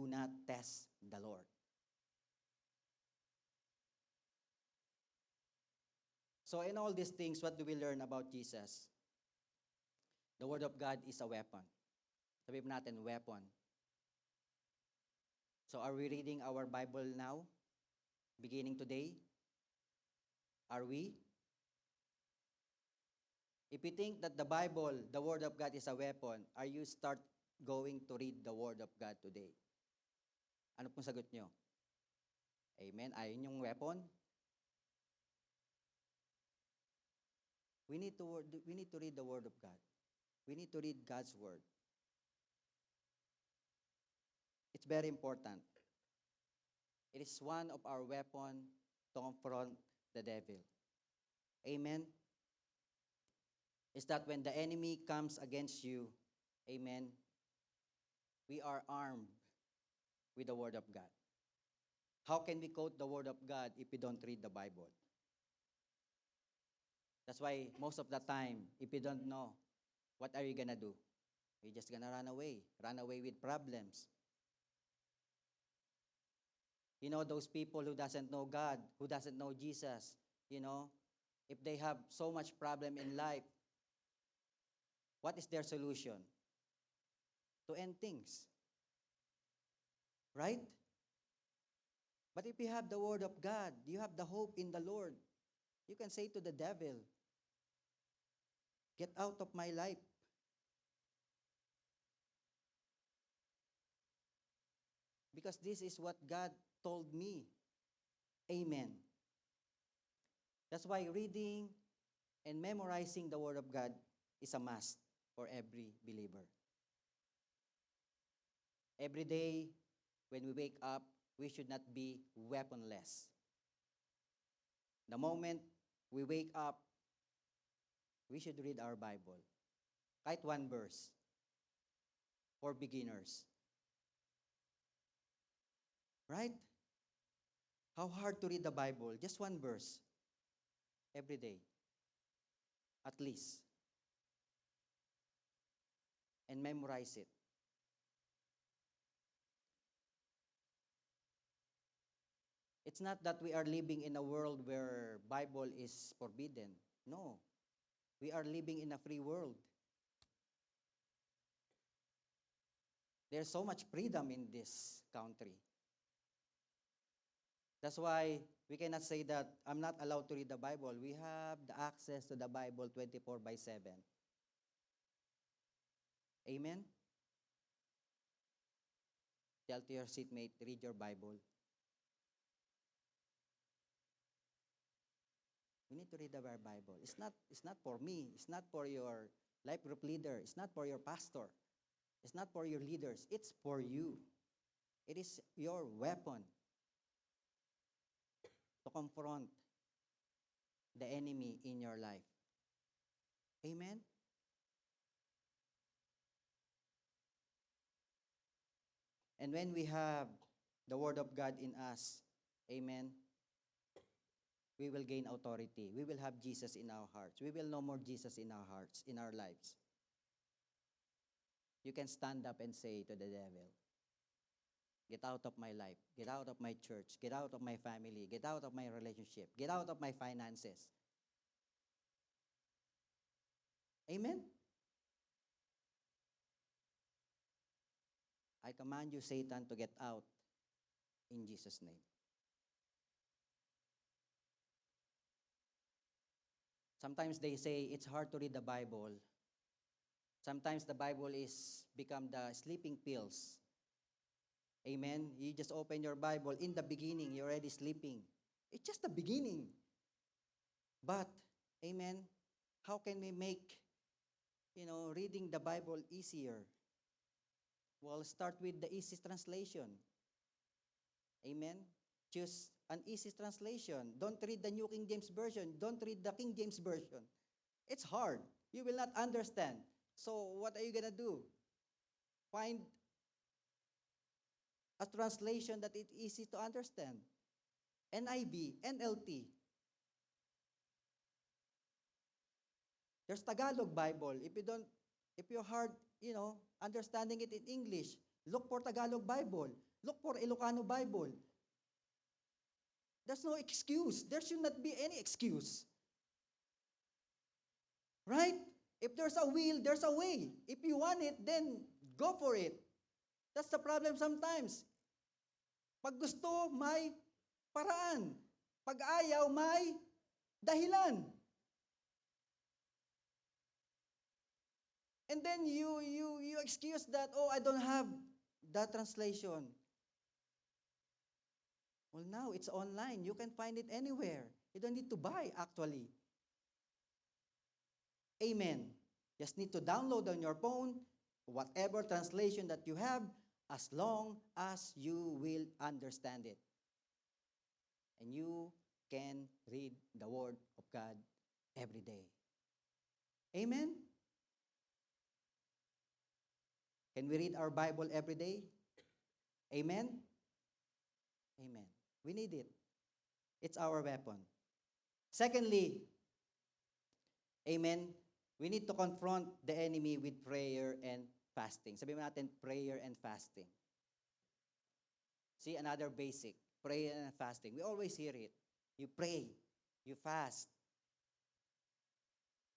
not test the Lord. So in all these things, what do we learn about Jesus? The Word of God is a weapon. Sabi natin, weapon. So are we reading our Bible now? Beginning today? Are we? If you think that the Bible, the Word of God is a weapon, are you start going to read the Word of God today? Ano pong sagot nyo? Amen? Ayun yung weapon? We need to read the Word of God. We need to read God's Word. It's very important. It is one of our weapons to confront the devil. Amen? Is that when the enemy comes against you, amen, we are armed with the Word of God. How can we quote the Word of God if we don't read the Bible? That's why most of the time, if you don't know, what are you gonna do? You're just gonna run away with problems. You know, those people who doesn't know God, who doesn't know Jesus, you know, if they have so much problem in life, what is their solution? To end things. Right? But if you have the Word of God, you have the hope in the Lord, you can say to the devil, get out of my life. Because this is what God told me. Amen. That's why reading and memorizing the Word of God is a must for every believer. Every day, when we wake up, we should not be weaponless. The moment we wake up, we should read our Bible. Kahit one verse for beginners. Right? How hard to read the Bible? Just one verse every day, at least. And memorize it. It's not that we are living in a world where Bible is forbidden. No. We are living in a free world. There's so much freedom in this country. That's why we cannot say that I'm not allowed to read the Bible. We have the access to the Bible 24/7. Amen? Tell to your seatmate, read your Bible. We need to read our Bible. It's not for me. It's not for your life group leader. It's not for your pastor. It's not for your leaders. It's for you. It is your weapon to confront the enemy in your life. Amen? And when we have the Word of God in us, amen, we will gain authority. We will have Jesus in our hearts. We will know more Jesus in our hearts, in our lives. You can stand up and say to the devil, get out of my life, get out of my church, get out of my family, get out of my relationship, get out of my finances. Amen? I command you, Satan, to get out in Jesus' name. Sometimes they say it's hard to read the Bible. Sometimes the Bible is become the sleeping pills. Amen? You just open your Bible. In the beginning, you're already sleeping. It's just the beginning. But, amen, how can we make, reading the Bible easier? Well, start with the easy translation. Amen? Choose an easy translation. Don't read the New King James Version. Don't read the King James Version. It's hard. You will not understand. So what are you going to do? Find a translation that is easy to understand. NIV, NLT. There's Tagalog Bible. If you're hard, understanding it in English, look for Tagalog Bible. Look for Ilocano Bible. There's no excuse. There should not be any excuse. Right? If there's a will, there's a way. If you want it, then go for it. That's the problem sometimes. Pag gusto, may paraan. Pag ayaw, may dahilan. And then you excuse that, oh, I don't have that translation. Well, now it's online. You can find it anywhere. You don't need to buy, actually. Amen. Just need to download on your phone whatever translation that you have, as long as you will understand it. And you can read the Word of God every day. Amen? Can we read our Bible every day? Amen? Amen. We need it. It's our weapon. Secondly, amen, we need to confront the enemy with prayer and fasting. Sabihin natin, prayer and fasting. See, another basic, prayer and fasting. We always hear it. You pray, you fast.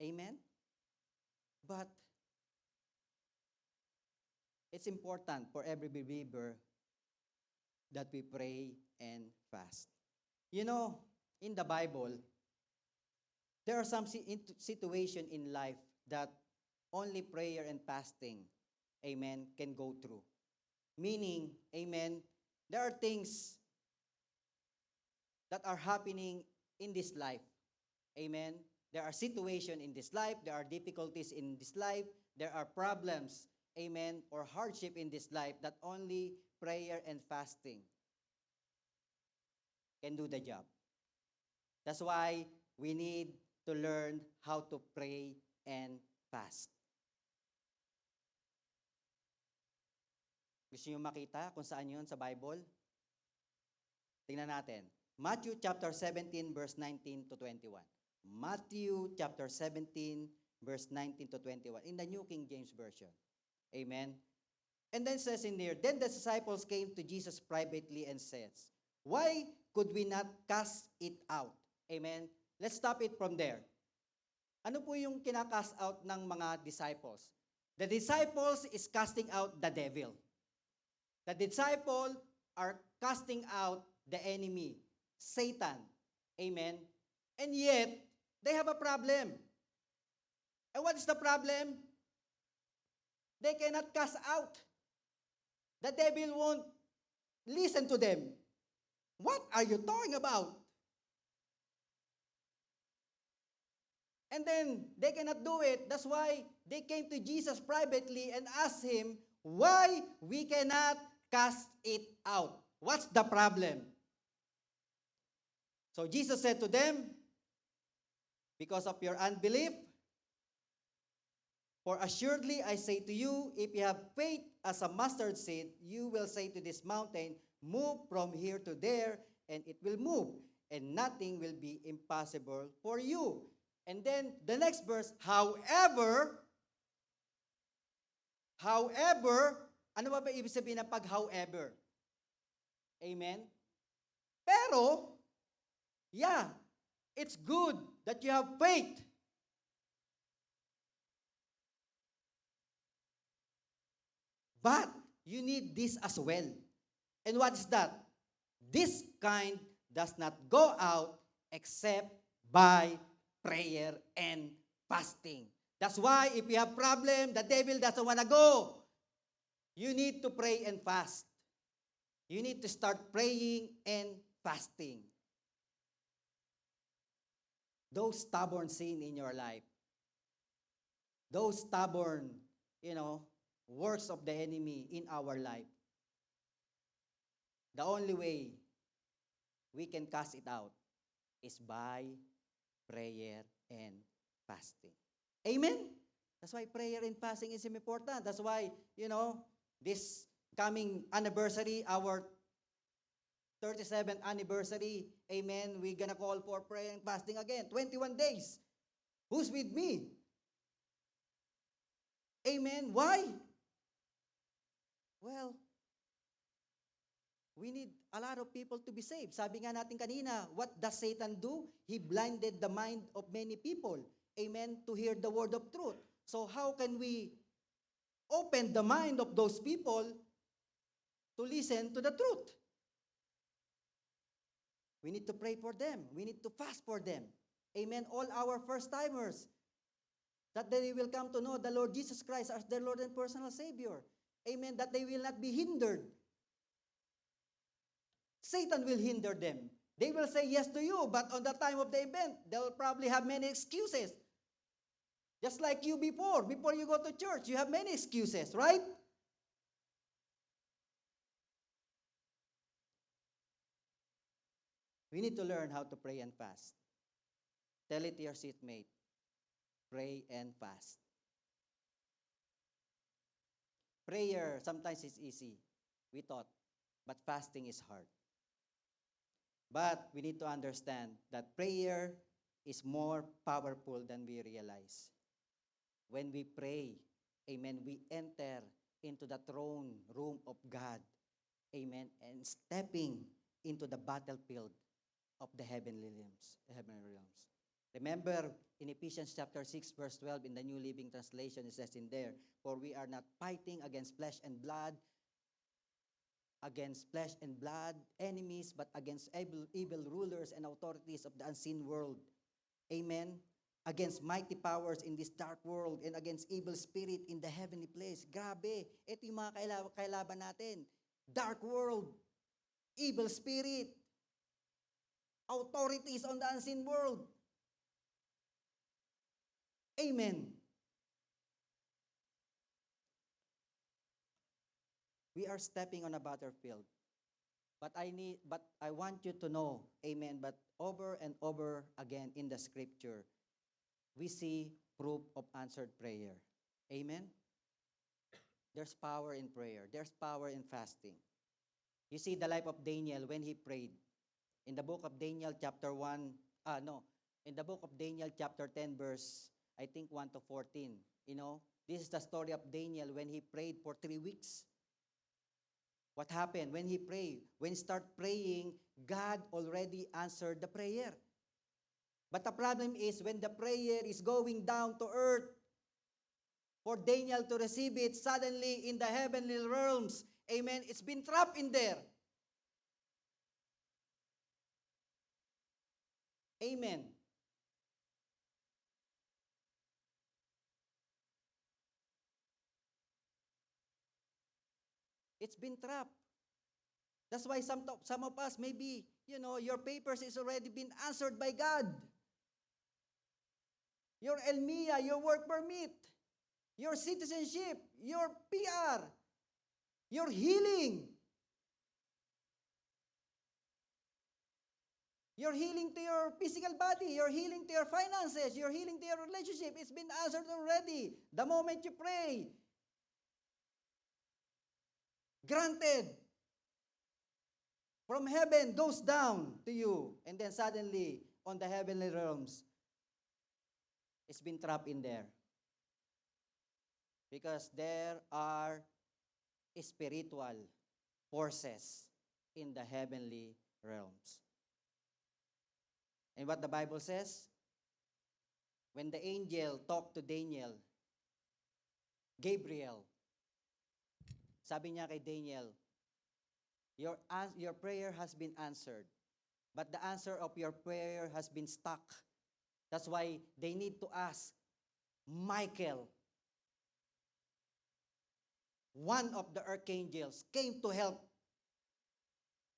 Amen? But it's important for every believer that we pray and fast. In the Bible, there are some situations in life that only prayer and fasting, amen, can go through. Meaning, amen, there are things that are happening in this life. Amen. There are situations in this life, there are difficulties in this life, there are problems, amen, or hardship in this life that only prayer and fasting can do the job. That's why we need to learn how to pray and fast. Gusto niyo makita kung saan yun sa Bible? Tingnan natin. Matthew chapter 17 verse 19 to 21. Matthew chapter 17 verse 19 to 21 in the New King James Version. Amen. And then says in there, then the disciples came to Jesus privately and says, why could we not cast it out? Amen. Let's stop it from there. Ano po yung kinakast out ng mga disciples? The disciples is casting out the devil. The disciples are casting out the enemy, Satan. Amen. And yet, they have a problem. And what is the problem? They cannot cast out. The devil won't listen to them. What are you talking about? And then they cannot do it. That's why they came to Jesus privately and asked him why we cannot cast it out. What's the problem? So Jesus said to them, because of your unbelief, for assuredly I say to you, if you have faith as a mustard seed, you will say to this mountain, move from here to there, and it will move, and nothing will be impossible for you. And then the next verse, however, ano ba ibig sabihin ng pag however? Amen? Pero, yeah, it's good that you have faith. But you need this as well. And what is that? This kind does not go out except by prayer and fasting. That's why if you have problem, the devil doesn't want to go. You need to pray and fast. You need to start praying and fasting. those stubborn sin in your life, those stubborn, works of the enemy in our life, the only way we can cast it out is by prayer and fasting. Amen? That's why prayer and fasting is important. That's why, this coming anniversary, our 37th anniversary, amen, we're gonna call for prayer and fasting again. 21 days. Who's with me? Amen. Why? Well, we need a lot of people to be saved. Sabi nga natin kanina, what does Satan do? He blinded the mind of many people, amen, to hear the word of truth. So how can we open the mind of those people to listen to the truth? We need to pray for them. We need to fast for them. Amen. All our first-timers, that they will come to know the Lord Jesus Christ as their Lord and personal Savior. Amen. That they will not be hindered. Satan will hinder them. They will say yes to you, but on the time of the event, they'll probably have many excuses. Just like you before you go to church, you have many excuses, right? We need to learn how to pray and fast. Tell it to your seatmate. Pray and fast. Prayer sometimes is easy, we thought, but fasting is hard. But we need to understand that prayer is more powerful than we realize. When we pray, amen, we enter into the throne room of God, amen, and stepping into the battlefield of the heavenly realms. Remember, in Ephesians chapter 6, verse 12, in the New Living Translation, it says in there, for we are not fighting against flesh and blood, enemies, but against evil rulers and authorities of the unseen world. Amen? Against mighty powers in this dark world and against evil spirit in the heavenly place. Grabe, ito yung mga kailaban natin. Dark world, evil spirit, authorities on the unseen world. Amen. We are stepping on a battlefield. But I want you to know, amen, but over and over again in the scripture, we see proof of answered prayer. Amen? There's power in prayer. There's power in fasting. You see the life of Daniel when he prayed. In the book of Daniel chapter 10 verse, I think 1 to 14. This is the story of Daniel when he prayed for 3 weeks. What happened when he prayed? When he started praying, God already answered the prayer. But the problem is when the prayer is going down to earth, for Daniel to receive it suddenly in the heavenly realms, amen, it's been trapped in there. Amen. It's been trapped. That's why some of us, maybe, your papers is already been answered by God. Your ELMIA, your work permit, your citizenship, your PR, your healing. Your healing to your physical body, your healing to your finances, your healing to your relationship, it's been answered already. The moment you pray, granted. From heaven goes down to you, and then suddenly, on the heavenly realms, it's been trapped in there. Because there are spiritual forces in the heavenly realms. And what the Bible says, when the angel talked to Daniel, Gabriel, sabi niya kay Daniel, your prayer has been answered, but the answer of your prayer has been stuck. That's why they need to ask Michael, one of the archangels, came to help.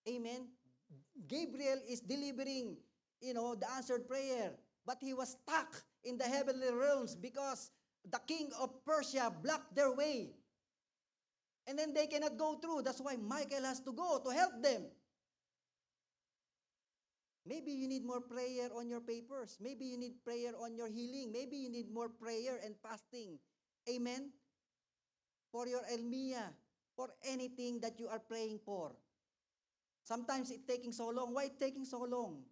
Amen? Gabriel is delivering, the answered prayer. but he was stuck in the heavenly realms because the king of Persia blocked their way. And then they cannot go through. That's why Michael has to go to help them. Maybe you need more prayer on your papers. Maybe you need prayer on your healing. Maybe you need more prayer and fasting. Amen? For your elmia, for anything that you are praying for. Sometimes it's taking so long. Why it's taking so long?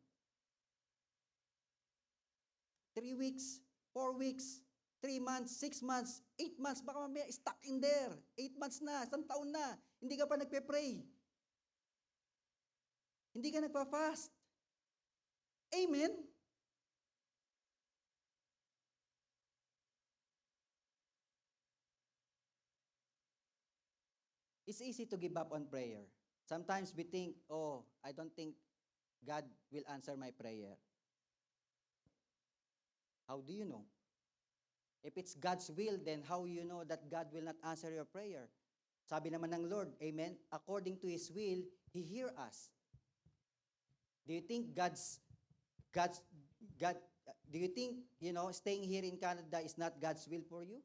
3 weeks, 4 weeks, 3 months, 6 months, 8 months, baka mamaya stuck in there. 8 months na, 1 taon na, hindi ka pa nagpe-pray. Hindi ka nagpa-fast. Amen? It's easy to give up on prayer. Sometimes we think, oh, I don't think God will answer my prayer. How do you know? If it's God's will, then how you know that God will not answer your prayer? Sabi naman ng Lord, amen, according to His will, He hear us. Do you think God, do you think, staying here in Canada is not God's will for you?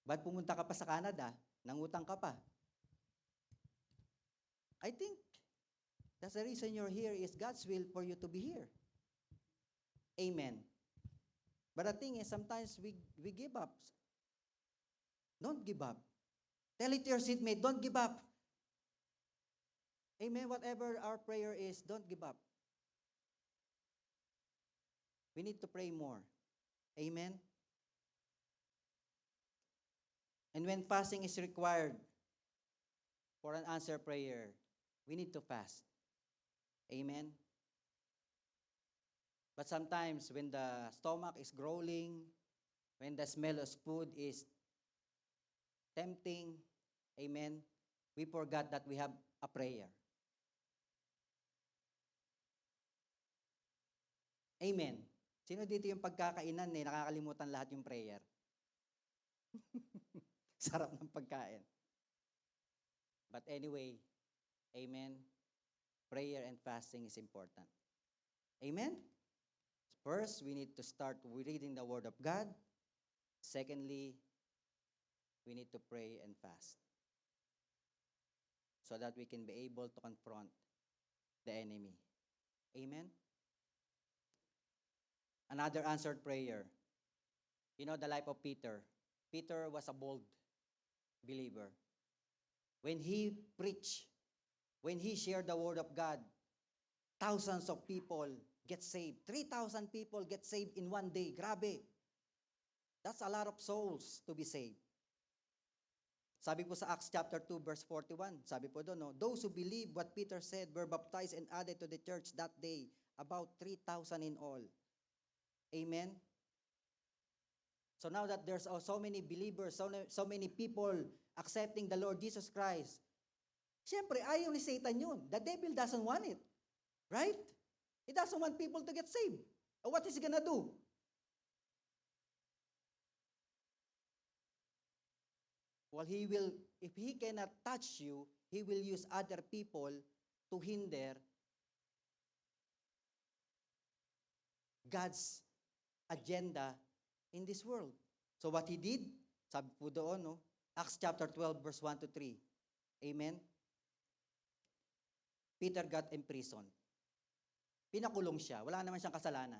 Ba't pumunta ka pa sa Canada? Nangutang ka pa? I think that's the reason you're here is God's will for you to be here. Amen. But the thing is, sometimes we give up. Don't give up. Tell it to your seatmate, don't give up. Amen. Whatever our prayer is, don't give up. We need to pray more. Amen. And when fasting is required for an answered prayer, we need to fast. Amen. But sometimes when the stomach is growling, when the smell of food is tempting, amen, we forgot that we have a prayer. Amen. Sino dito yung pagkakainan nakakalimutan lahat yung prayer? Sarap ng pagkain. But anyway, amen, prayer and fasting is important. Amen? First, we need to start reading the Word of God. Secondly, we need to pray and fast so that we can be able to confront the enemy. Amen? Another answered prayer. You know the life of Peter. Peter was a bold believer. When he preached, when he shared the Word of God, thousands of people get saved. 3,000 people get saved in one day. Grabe. That's a lot of souls to be saved. Sabi po sa Acts chapter 2 verse 41, sabi po doon, those who believe what Peter said were baptized and added to the church that day, about 3,000 in all. Amen? So now that there's so many believers, so many people accepting the Lord Jesus Christ, siyempre, ayaw ni Satan yun. The devil doesn't want it. Right? He doesn't want people to get saved. What is he gonna do? Well, if he cannot touch you, he will use other people to hinder God's agenda in this world. So what he did, sabi po doon, Acts chapter 12, verse 1 to 3. Amen? Peter got imprisoned. Pinakulong siya. Wala naman siyang kasalanan.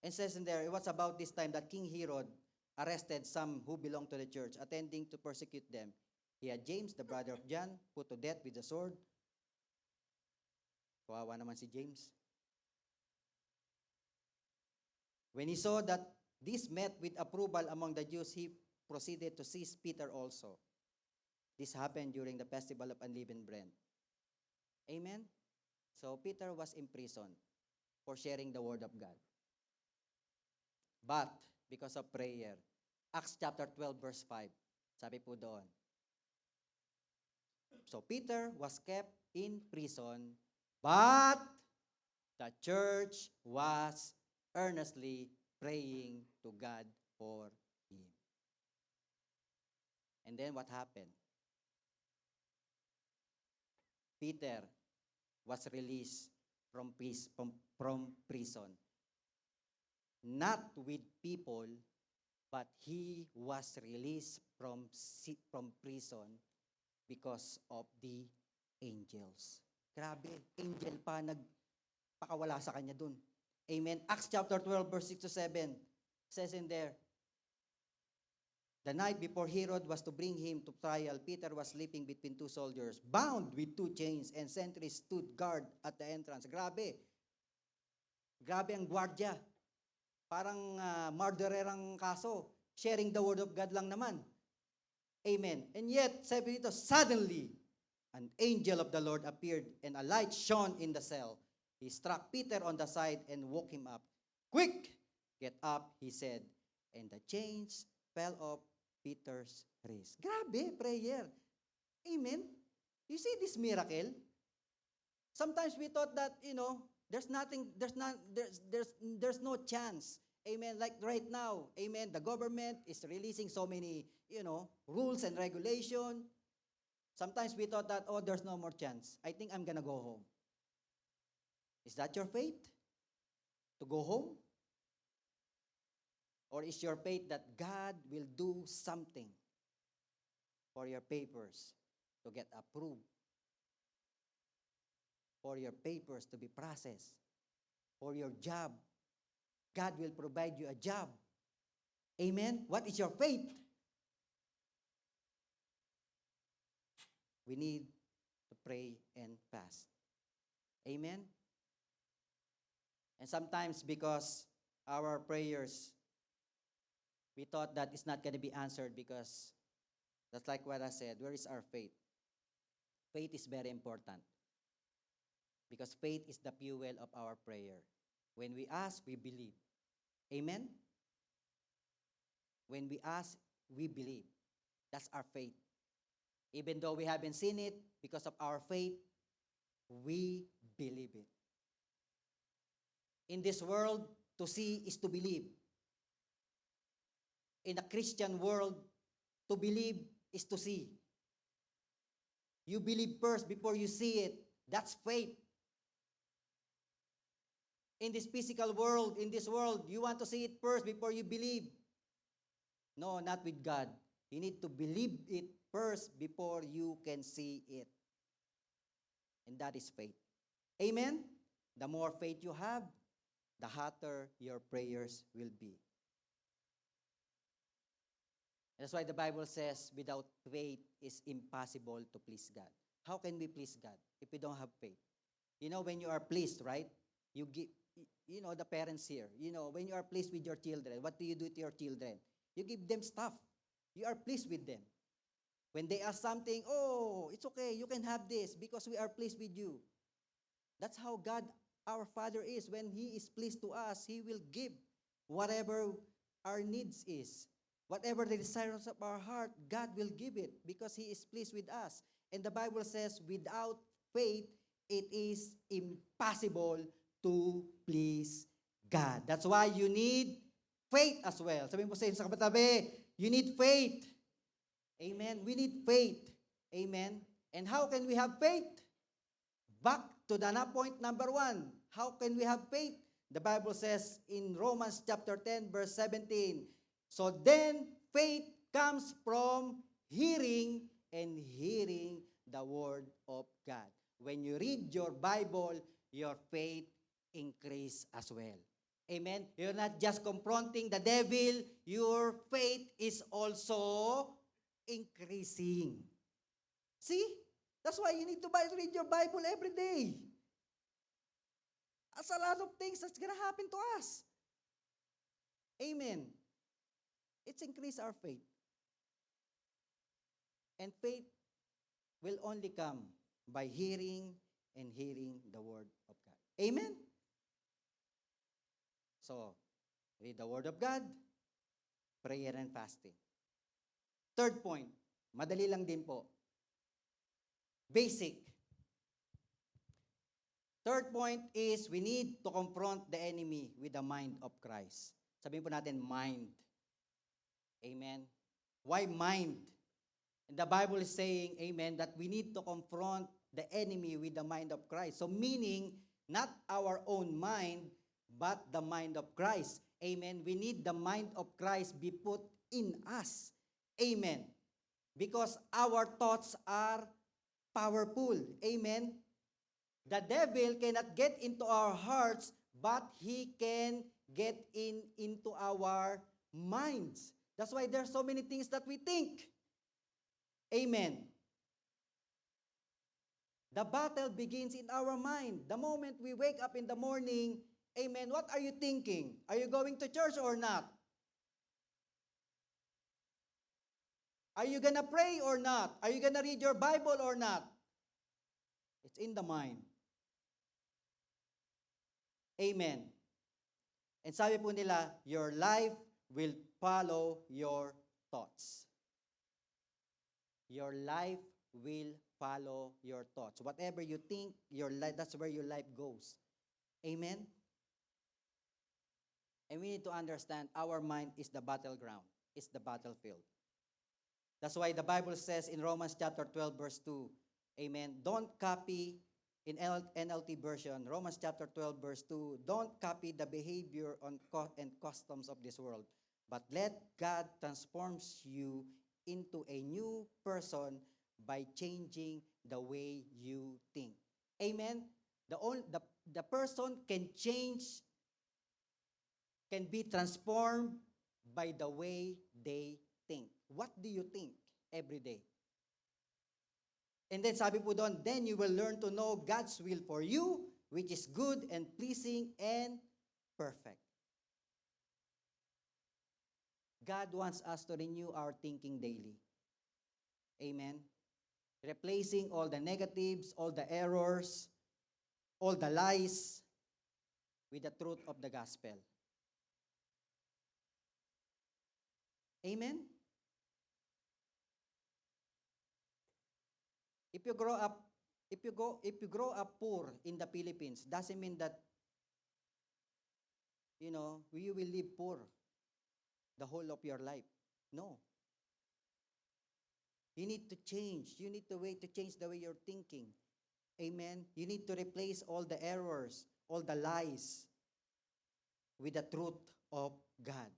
And says in there, it was about this time that King Herod arrested some who belonged to the church, attending to persecute them. He had James, the brother of John, put to death with a sword. Kawawa naman si James. When he saw that this met with approval among the Jews, he proceeded to seize Peter also. This happened during the festival of unleavened bread. Amen? So Peter was imprisoned for sharing the word of God. But because of prayer, Acts chapter 12 verse 5, sabi po doon. So Peter was kept in prison, but the church was earnestly praying to God for him. And then what happened? Peter was released from from prison. Not with people, but he was released from prison because of the angels. Grabe, angel pa nagpakawala sa kanya dun. Amen. Acts chapter 12, verse 6 to 7 says in there, the night before Herod was to bring him to trial, Peter was sleeping between two soldiers, bound with two chains, and sentries stood guard at the entrance. Grabe. Grabe ang gwardiya. Parang murdererang kaso. Sharing the word of God lang naman. Amen. And yet, sabi dito, suddenly, an angel of the Lord appeared and a light shone in the cell. He struck Peter on the side and woke him up. Quick, get up, he said. And the chains fell off Peter's wrist. Grabe, prayer. Amen. You see this miracle? Sometimes we thought that, there's no chance. Amen. Like right now, amen, the government is releasing so many, rules and regulation. Sometimes we thought that, there's no more chance. I think I'm gonna go home. Is that your faith? To go home? Or is your faith that God will do something for your papers to get approved? For your papers to be processed? For your job? God will provide you a job. Amen? What is your faith? We need to pray and fast. Amen? And sometimes because our prayers, we thought that it's not going to be answered because that's like what I said, where is our faith? Faith is very important because faith is the fuel of our prayer. When we ask, we believe. Amen? When we ask, we believe. That's our faith. Even though we haven't seen it, because of our faith, we believe it. In this world, to see is to believe. In a Christian world, to believe is to see. You believe first before you see it. That's faith. In this physical world, you want to see it first before you believe. No, not with God. You need to believe it first before you can see it. And that is faith. Amen? The more faith you have, the hotter your prayers will be. That's why the Bible says, without faith, it's impossible to please God. How can we please God if we don't have faith? When you are pleased, right? You give, the parents here, when you are pleased with your children, what do you do to your children? You give them stuff. You are pleased with them. When they ask something, it's okay, you can have this because we are pleased with you. That's how God, our Father, is. When He is pleased to us, He will give whatever our needs is. Whatever the desires of our heart, God will give it because He is pleased with us. And the Bible says, without faith, it is impossible to please God. That's why you need faith as well. Sabi mo sa katabi, you need faith. Amen. We need faith. Amen. And how can we have faith? Back to the point number 1. How can we have faith? The Bible says in Romans chapter 10, verse 17, so then faith comes from hearing, and hearing the word of God. When you read your Bible, your faith increase as well. Amen. You're not just confronting the devil, your faith is also increasing. See? That's why you need to read your Bible every day. There's a lot of things that's going to happen to us. Amen. It's increase our faith. And faith will only come by hearing and hearing the word of God. Amen? So, read the word of God, prayer and fasting. Third point, madali lang din po. Basic. Third point is we need to confront the enemy with the mind of Christ. Sabihin po natin, mind. Amen? Why mind? And the Bible is saying, amen, that we need to confront the enemy with the mind of Christ. So meaning, Not our own mind, but the mind of Christ. Amen. We need the mind of Christ be put in us. Amen. Because our thoughts are powerful. Amen. The devil cannot get into our hearts, but he can get into our minds. That's why there's so many things that we think. Amen. The battle begins in our mind. The moment we wake up in the morning, amen, what are you thinking? Are you going to church or not? Are you gonna pray or not? Are you gonna read your Bible or not? It's in the mind. Amen. And sabi po nila, your life will follow your thoughts. Your life will follow your thoughts. Whatever you think, your life, that's where your life goes. Amen? And we need to understand our mind is the battleground, is the battlefield. That's why the Bible says in Romans chapter 12, verse 2, amen, don't copy, in NLT version, Romans chapter 12, verse 2, don't copy the behavior and customs of this world, but let God transforms you into a new person by changing the way you think. Amen? The person can change, can be transformed by the way they think. What do you think every day? And then sabi po doon, then you will learn to know God's will for you, which is good and pleasing and perfect. God wants us to renew our thinking daily. Amen? Replacing all the negatives, all the errors, all the lies with the truth of the gospel. Amen? If you grow up poor in the Philippines, doesn't mean that you will live poor the whole of your life. No. You need to change. You need to change the way you're thinking. Amen. You need to replace all the errors, all the lies with the truth of God.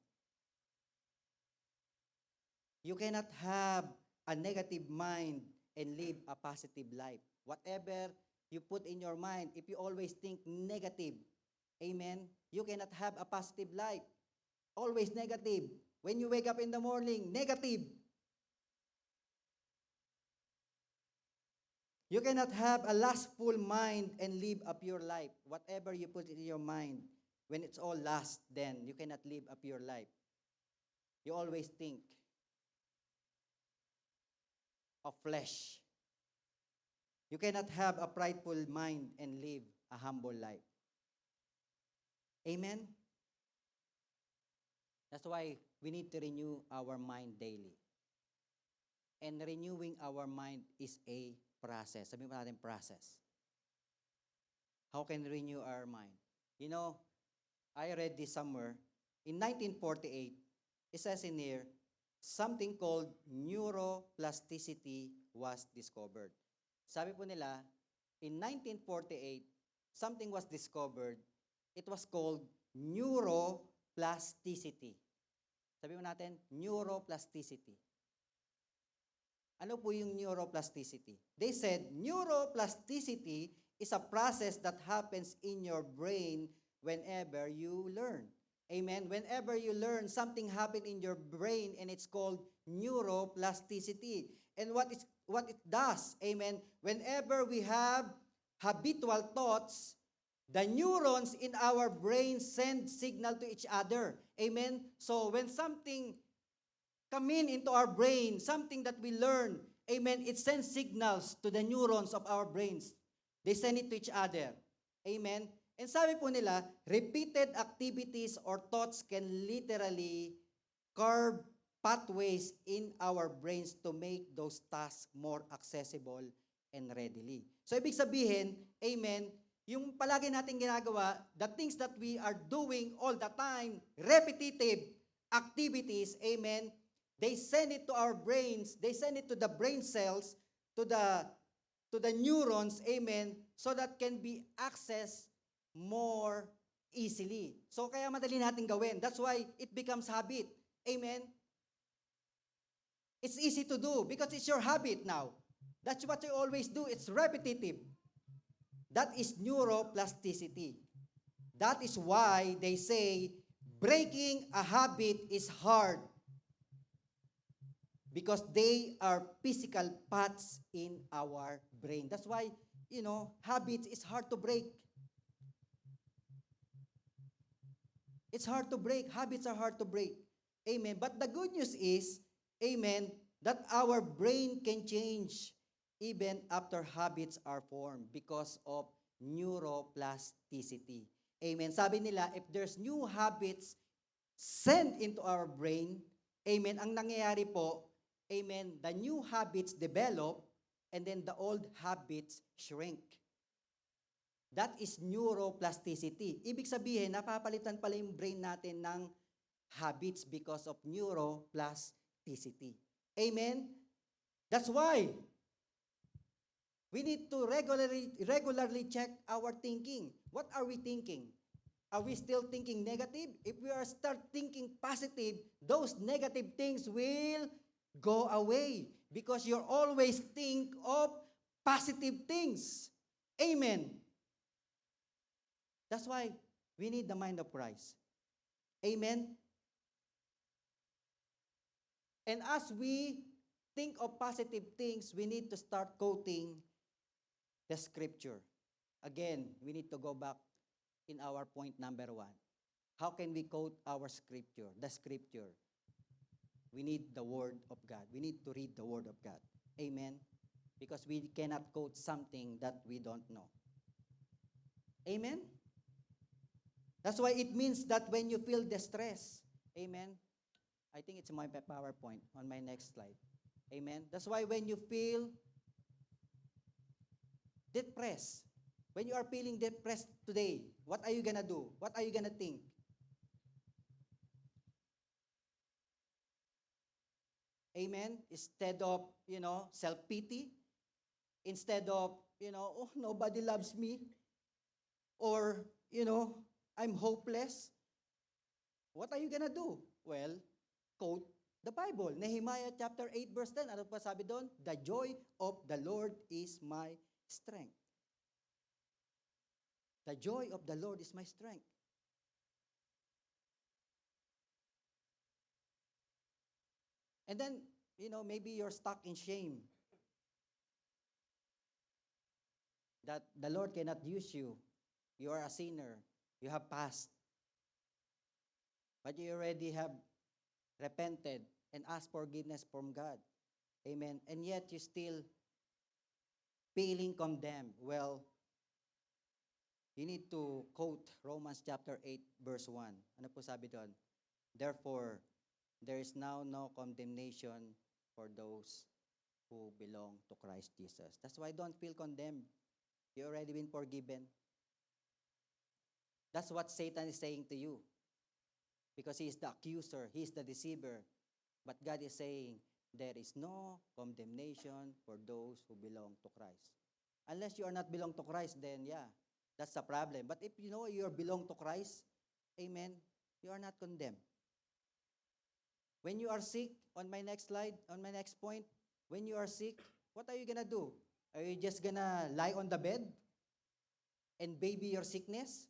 You cannot have a negative mind and live a positive life. Whatever you put in your mind, if you always think negative, amen, you cannot have a positive life. Always negative. When you wake up in the morning, negative. You cannot have a lustful mind and live a pure life. Whatever you put in your mind, when it's all lust, then you cannot live a pure life. You always think of flesh. You cannot have a prideful mind and live a humble life. Amen? That's why we need to renew our mind daily. And renewing our mind is a process. Sabihin mo natin process. How can we renew our mind? You know, I read this somewhere. In 1948, it says in here, something called neuroplasticity was discovered. Sabi po nila, in 1948, something was discovered. It was called neuroplasticity. Sabi mo natin, neuroplasticity. Ano po yung neuroplasticity? They said, neuroplasticity is a process that happens in your brain whenever you learn. Amen? Whenever you learn, something happen in your brain and it's called neuroplasticity. And what it does, amen, whenever we have habitual thoughts, the neurons in our brain send signal to each other. Amen? So when something come into our brain, something that we learn, amen, it sends signals to the neurons of our brains. They send it to each other. Amen? And sabi po nila, repeated activities or thoughts can literally carve pathways in our brains to make those tasks more accessible and readily. So ibig sabihin, amen, yung palagi natin ginagawa, the things that we are doing all the time, repetitive activities, amen, they send it to our brains, they send it to the brain cells, to the neurons, amen, so that can be accessed more easily. So kaya madali natin gawin. That's why it becomes habit. Amen? It's easy to do because it's your habit now. That's what you always do. It's repetitive. That is neuroplasticity. That is why they say breaking a habit is hard because they are physical paths in our brain. That's why, habits is hard to break. It's hard to break. Habits are hard to break. Amen. But the good news is, amen, that our brain can change even after habits are formed because of neuroplasticity. Amen. Sabi nila, if there's new habits sent into our brain, amen, ang nangyayari po, amen, the new habits develop and then the old habits shrink. That is neuroplasticity. Ibig sabihin, napapalitan pala yung brain natin ng habits because of neuroplasticity. Amen? That's why we need to regularly check our thinking. What are we thinking? Are we still thinking negative? If we are start thinking positive, those negative things will go away because you're always think of positive things. Amen. That's why we need the mind of Christ. Amen. And as we think of positive things, we need to start quoting the scripture. Again, we need to go back in our point number 1. How can we quote our scripture? The scripture. We need the word of God. We need to read the word of God. Amen. Because we cannot quote something that we don't know. Amen. That's why it means that when you feel distress, amen. I think it's my PowerPoint on my next slide. Amen. That's why when you feel depressed, when you are feeling depressed today, what are you gonna do? What are you gonna think? Amen. Instead of, self-pity, instead of, oh, nobody loves me, or, I'm hopeless, what are you gonna do? Well, quote the Bible. Nehemiah chapter 8 verse 10. Ano pa sabi doon? The joy of the Lord is my strength. The joy of the Lord is my strength. And then, maybe you're stuck in shame. That the Lord cannot use you. You are a sinner. You have passed. But you already have repented and asked forgiveness from God. Amen. And yet you still feeling condemned. Well, you need to quote Romans chapter 8 verse 1. Ano po sabi doon? Therefore, there is now no condemnation for those who belong to Christ Jesus. That's why don't feel condemned. You already been forgiven. That's what Satan is saying to you. Because he is the accuser, he is the deceiver. But God is saying, there is no condemnation for those who belong to Christ. Unless you are not belong to Christ, then yeah, that's the problem. But if you know you belong to Christ, amen, you are not condemned. When you are sick, on my next slide, on my next point, when you are sick, what are you gonna do? Are you just gonna lie on the bed and baby your sickness?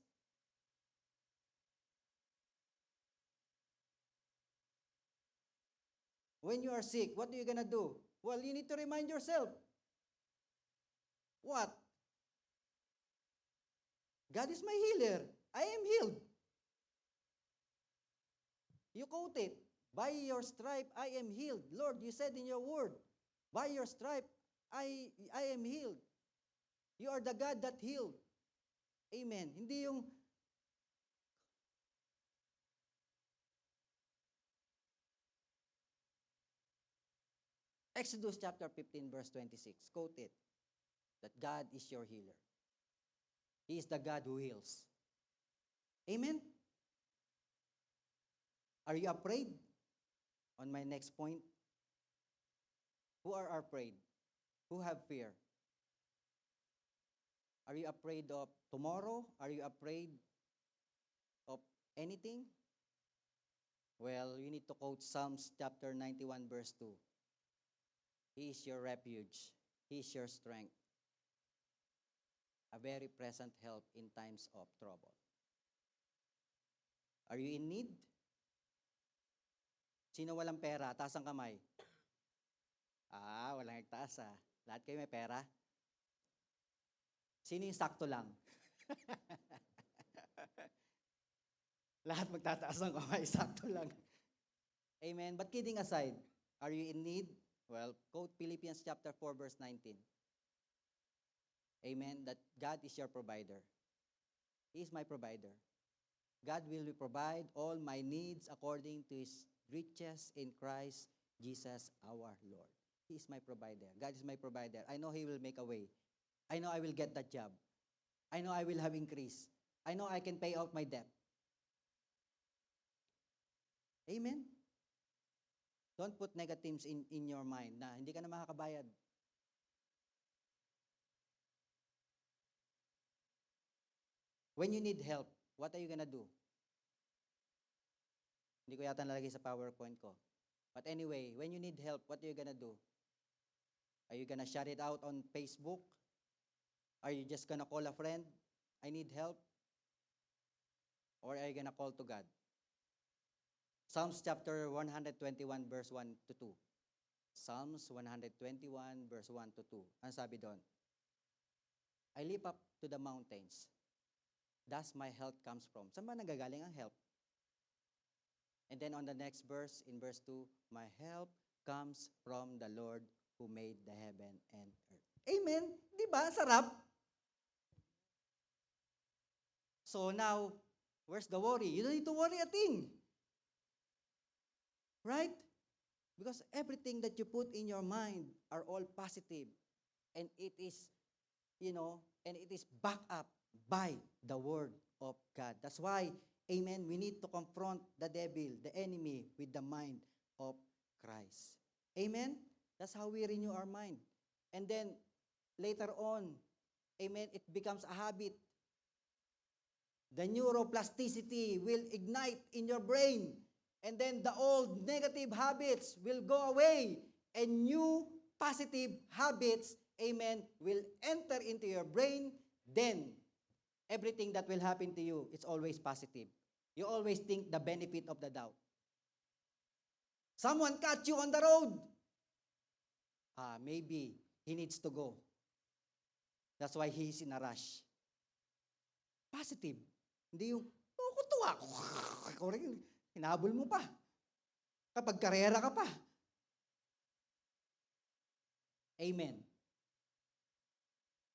When you are sick, what are you gonna do? Well, you need to remind yourself. What? God is my healer. I am healed. You quote it. By your stripe, I am healed. Lord, you said in your word, by your stripe, I am healed. You are the God that healed. Amen. Hindi yung, Exodus chapter 15 verse 26. Quote it. That God is your healer. He is the God who heals. Amen. Are you afraid? On my next point, who are afraid? Who have fear? Are you afraid of tomorrow? Are you afraid of anything? Well, you need to quote Psalms chapter 91, verse 2. He is your refuge. He is your strength. A very present help in times of trouble. Are you in need? Sino walang pera? Taas ang kamay. Walang nagtaas ah. Lahat kayo may pera? Sino yung sakto lang? Lahat magtataas ng kamay, sakto lang. Amen. But kidding aside, are you in need? Well, quote Philippians chapter 4, verse 19. Amen. That God is your provider. He is my provider. God will provide all my needs according to His riches in Christ Jesus our Lord. He is my provider. God is my provider. I know He will make a way. I know I will get that job. I know I will have increase. I know I can pay out my debt. Amen? Don't put negatives in your mind na hindi ka na makakabayad. When you need help, what are you gonna do? Hindi ko yata nalagay sa PowerPoint ko. But anyway, when you need help, what are you gonna do? Are you gonna shout it out on Facebook? Are you just gonna call a friend? I need help? Or are you gonna call to God? Psalms chapter 121, verse 1 to 2. Psalms 121, verse 1 to 2. Ano sabi doon? I leap up to the mountains. Thus my help comes from. Saan ba nagagaling ang help? And then on the next verse, in verse 2, my help comes from the Lord who made the heaven and earth. Amen? Di ba? Sarap. So now, where's the worry? You don't need to worry a thing. Right? Because everything that you put in your mind are all positive. And it is, and it is backed up by the word of God. That's why, amen, we need to confront the devil, the enemy, with the mind of Christ. Amen? That's how we renew our mind. And then, later on, amen, it becomes a habit. The neuroplasticity will ignite in your brain. And then the old negative habits will go away. And new positive habits, amen, will enter into your brain. Then, everything that will happen to you, it's always positive. You always think the benefit of the doubt. Someone cut you on the road. Maybe he needs to go. That's why he's in a rush. Positive. Hindi yung, kutuwa. Ikaw rin, hinabol mo pa. Kapag karera ka pa. Amen.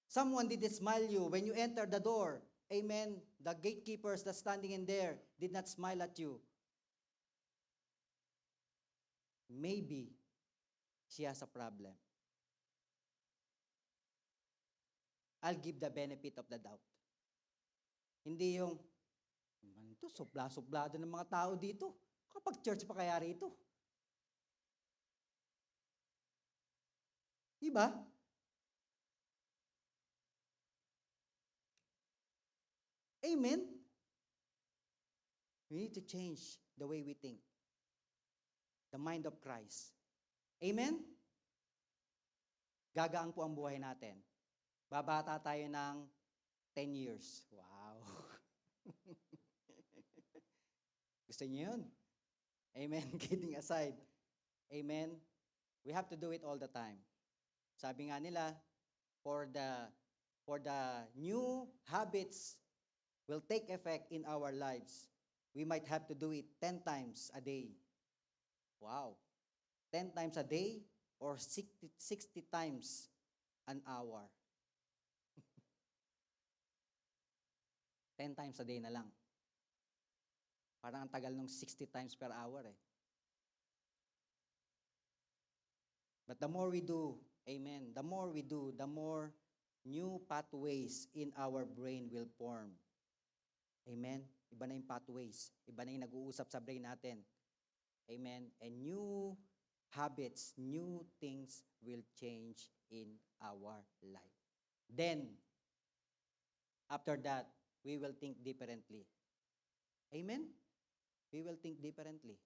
Someone didn't smile you when you entered the door. Amen. The gatekeepers that's standing in there did not smile at you. Maybe she has a problem. I'll give the benefit of the doubt. Hindi yung, man to, subla-sublado ng mga tao dito. Kapag church pa kaya rito. Diba? Amen? We need to change the way we think. The mind of Christ. Amen? Gagaan po ang buhay natin. Babata tayo ng 10 years. Wow. Gusto niyo yun? Amen. Kidding aside. Amen. We have to do it all the time. Sabi nga nila, for the new habits will take effect in our lives, we might have to do it 10 times a day. Wow. 10 times a day or 60 times an hour. 10 times a day na lang. Parang ang tagal ng 60 times per hour eh. But the more we do, amen, the more we do, the more new pathways in our brain will form. Amen? Iba na yung pathways. Iba na yung nag-uusap sa brain natin. Amen? And new habits, new things will change in our life. Then, After that, we will think differently. Amen? We will think differently.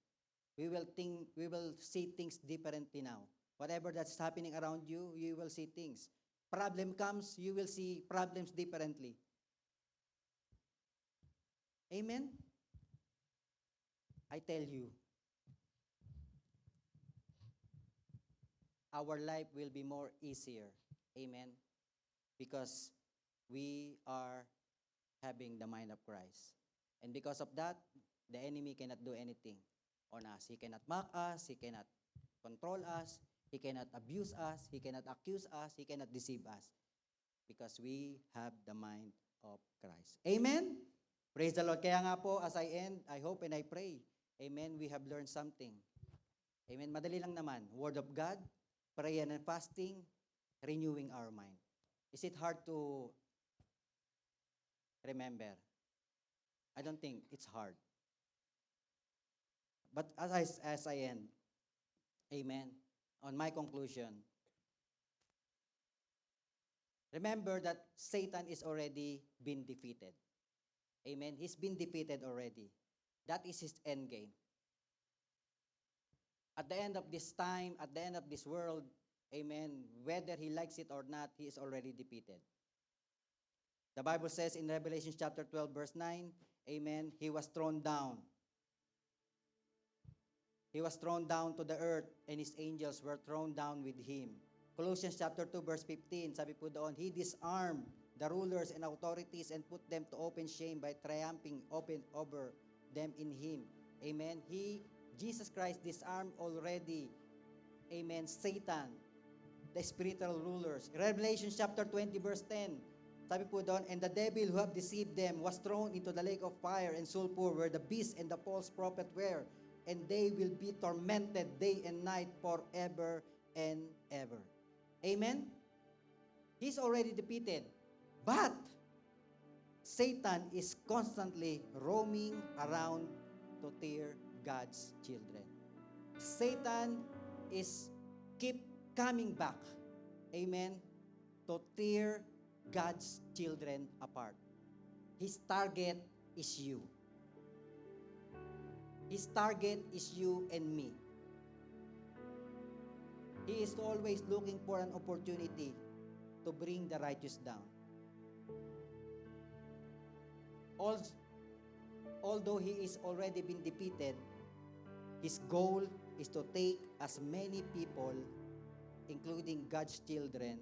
We will see things differently now. Whatever that's happening around you, you will see things. Problem comes, you will see problems differently. Amen? I tell you, our life will be more easier. Amen? Because we are having the mind of Christ. And because of that, the enemy cannot do anything on us. He cannot mock us. He cannot control us. He cannot abuse us. He cannot accuse us. He cannot deceive us. Because we have the mind of Christ. Amen? Praise the Lord. Kaya nga po, as I end, I hope and I pray, amen, we have learned something. Amen? Madali lang naman. Word of God, prayer and fasting, renewing our mind. Is it hard to remember? I don't think it's hard. But as I end, amen, on my conclusion, remember that Satan is already been defeated. Amen. He's been defeated already. That is his end game. At the end of this time, at the end of this world, amen, whether he likes it or not, he is already defeated. The Bible says in Revelation chapter 12, verse 9, amen, he was thrown down. He was thrown down to the earth, and his angels were thrown down with him. Colossians chapter 2, verse 15, sabi po doon, he disarmed the rulers and authorities and put them to open shame by triumphing open over them in him. Amen. Jesus Christ disarmed already, amen, Satan, the spiritual rulers. Revelation chapter 20, verse 10, sabi po doon, and the devil who have deceived them was thrown into the lake of fire and sulfur where the beast and the false prophet were, and they will be tormented day and night forever and ever. Amen? He's already defeated. But Satan is constantly roaming around to tear God's children. Satan is keep coming back, amen, to tear God's children apart. His target is you. His target is you and me. He is always looking for an opportunity to bring the righteous down. Although he is already been defeated, his goal is to take as many people, including God's children,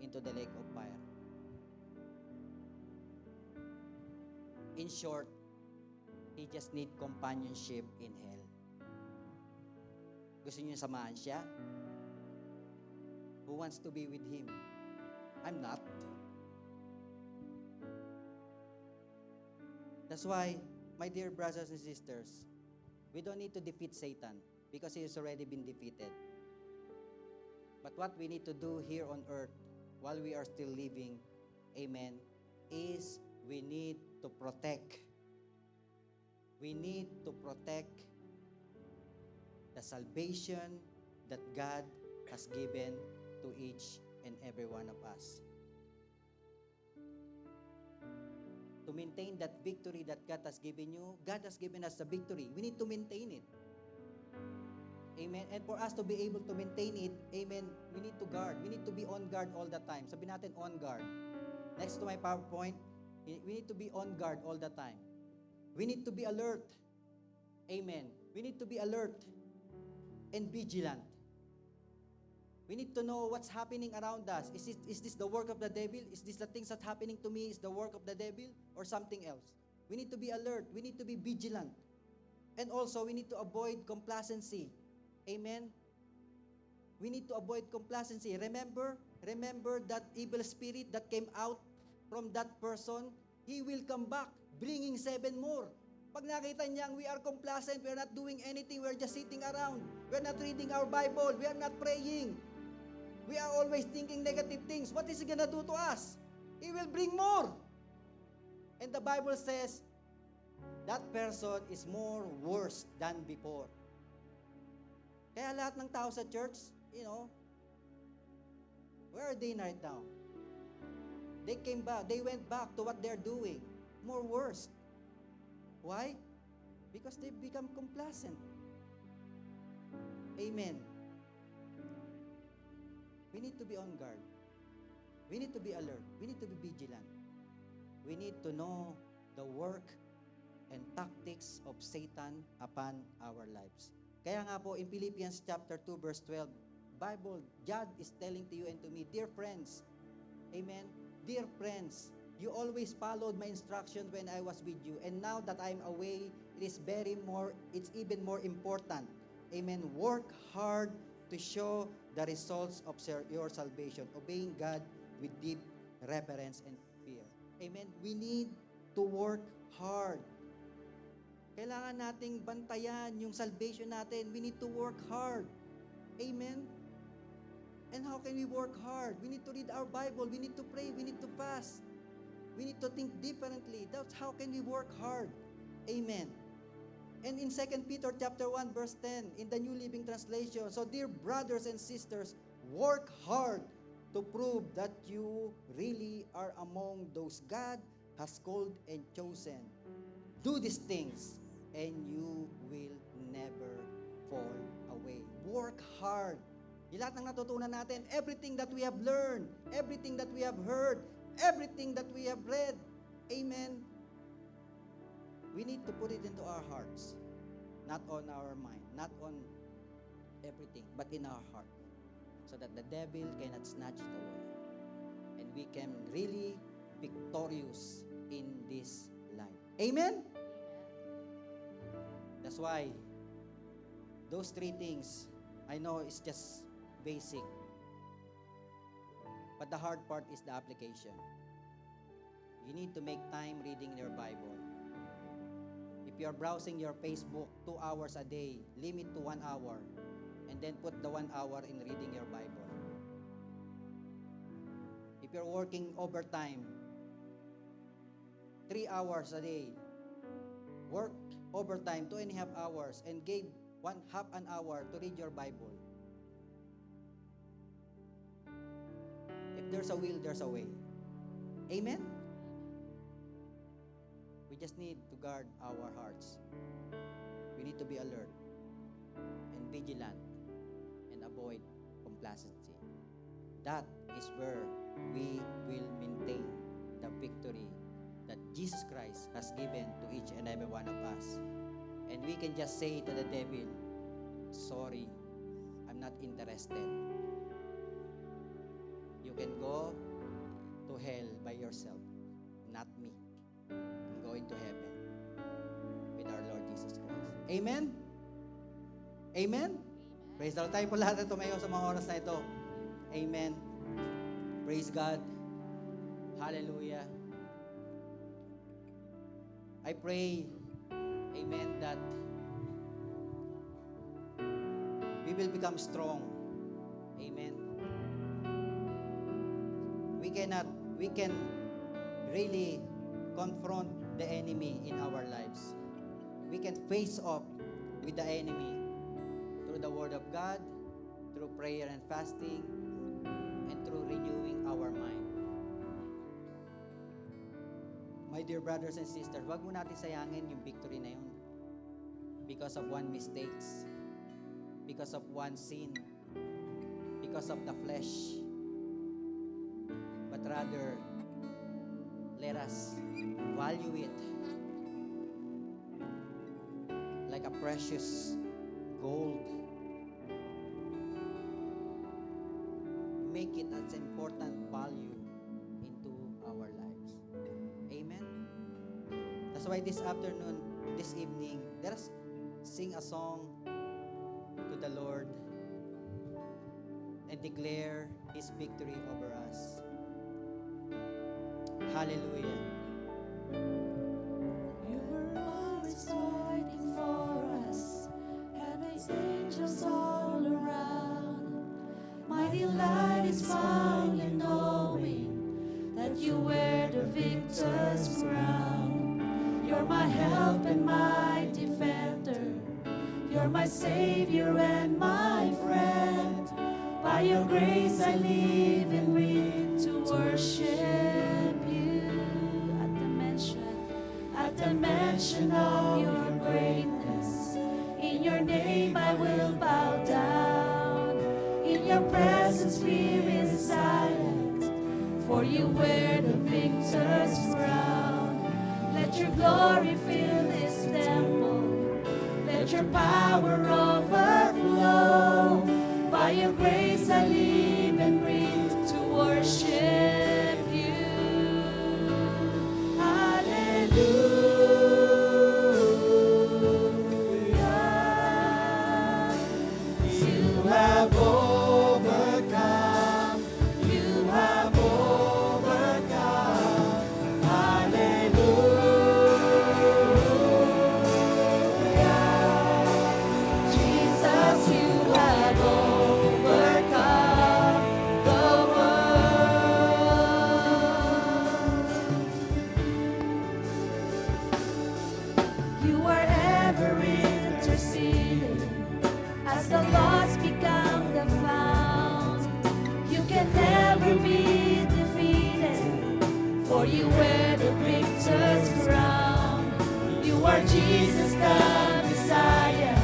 into the lake of fire. In short, he just need companionship in hell. Gusto niyo samahan siya? Who wants to be with him? I'm not. That's why, my dear brothers and sisters, we don't need to defeat Satan because he has already been defeated. But what we need to do here on earth while we are still living, amen, is we need to protect. We need to protect the salvation that God has given to each and every one of us. To maintain that victory that God has given you, God has given us the victory. We need to maintain it. Amen. And for us to be able to maintain it, amen, we need to guard. We need to be on guard all the time. Sabi natin, on guard. Next to my PowerPoint, we need to be on guard all the time. We need to be alert. Amen. We need to be alert and vigilant. We need to know what's happening around us. Is this the work of the devil? Is this the things that's happening to me is the work of the devil or something else? We need to be alert. We need to be vigilant. And also, we need to avoid complacency. Amen? We need to avoid complacency. Remember that evil spirit that came out from that person, he will come back bringing 7 more. Pag nakita niyang we are complacent, we are not doing anything, we are just sitting around, we are not reading our Bible, we are not praying, we are always thinking negative things, what is he gonna do to us? He will bring more. And the Bible says, that person is more worse than before. Kaya lahat ng tao sa church, where are they right now? They went back to what they're doing. More worse. Why? Because they become complacent. Amen. We need to be on guard. We need to be alert. We need to be vigilant. We need to know the work and tactics of Satan upon our lives. Kaya nga po, in Philippians chapter 2, verse 12, God is telling to you and to me, dear friends, amen, dear friends, you always followed my instruction when I was with you, and now that I'm away, it's even more important. Amen. Work hard to show the results of your salvation, obeying God with deep reverence and fear. Amen. We need to work hard. Kailangan nating bantayan yung salvation natin. We need to work hard. Amen. And how can we work hard? We need to read our Bible. We need to pray. We need to fast. We need to think differently. That's how can we work hard. Amen. And in 2 Peter chapter 1 verse 10 in the New Living Translation, so dear brothers and sisters, work hard to prove that you really are among those God has called and chosen. Do these things and you will never fall away. Work hard. Yung lahat ng natutunan natin, everything that we have learned, everything that we have heard, everything that we have read, amen, we need to put it into our hearts, not on our mind, not on everything, but in our heart, so that the devil cannot snatch it away, and we can really victorious in this life. Amen? That's why those three things, I know it's just basic, but the hard part is the application. You need to make time reading your Bible. If you're browsing your Facebook 2 hours a day, limit to 1 hour, and then put the 1 hour in reading your Bible. If you're working overtime, 3 hours a day, work overtime 2.5 hours, and give half an hour to read your Bible. If there's a will, there's a way. Amen? We just need to guard our hearts. We need to be alert and vigilant and avoid complacency. That is where we will maintain the victory that Jesus Christ has given to each and every one of us. And we can just say to the devil, sorry, I'm not interested. You can go to hell by yourself, not me. I'm going to heaven with our Lord Jesus Christ. Amen? Amen? Praise the Lord. Tayo po lahat na tumayo sa mga oras na ito. Amen. Praise God. Hallelujah. I pray, amen, that we will become strong. Amen. We can really confront the enemy in our lives. We can face off with the enemy through the Word of God, through prayer and fasting, and through renewing our mind. My dear brothers and sisters, wag mo natin sayangin yung victory na yun because of one mistakes, because of one sin, because of the flesh. But rather, let us value it like a precious gold. Make it as important value into our lives. Amen. That's why this afternoon, this evening, let us sing a song to the Lord and declare His victory over us. Hallelujah. You were always fighting for us, and His angels all around. My delight is found in knowing that you wear the victor's crown. You're my help and my defender. You're my Savior and my friend. By your grace I live and breathe to worship the mention of your greatness. In your name I will bow down. In your presence fear is silent, for you wear the victor's crown. Let your glory fill this temple. Let your power overflow. By your grace I live and breathe to worship you. Hallelujah. You have overcome. You have overcome. Hallelujah. Jesus, you have overcome the world. You are ever interceding as the lost become the found. You can never be defeated, for you wear the victor's crown. You are Jesus the Messiah.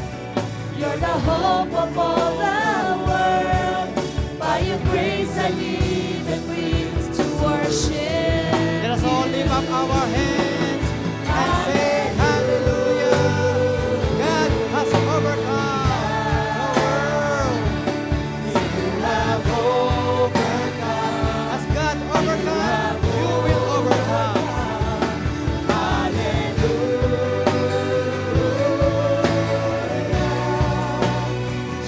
You're the hope of all the world. By your grace I live and breathe to worship. Let us all lift up our hands and say hallelujah. God has overcome the world. You have overcome. As God overcome, you will overcome.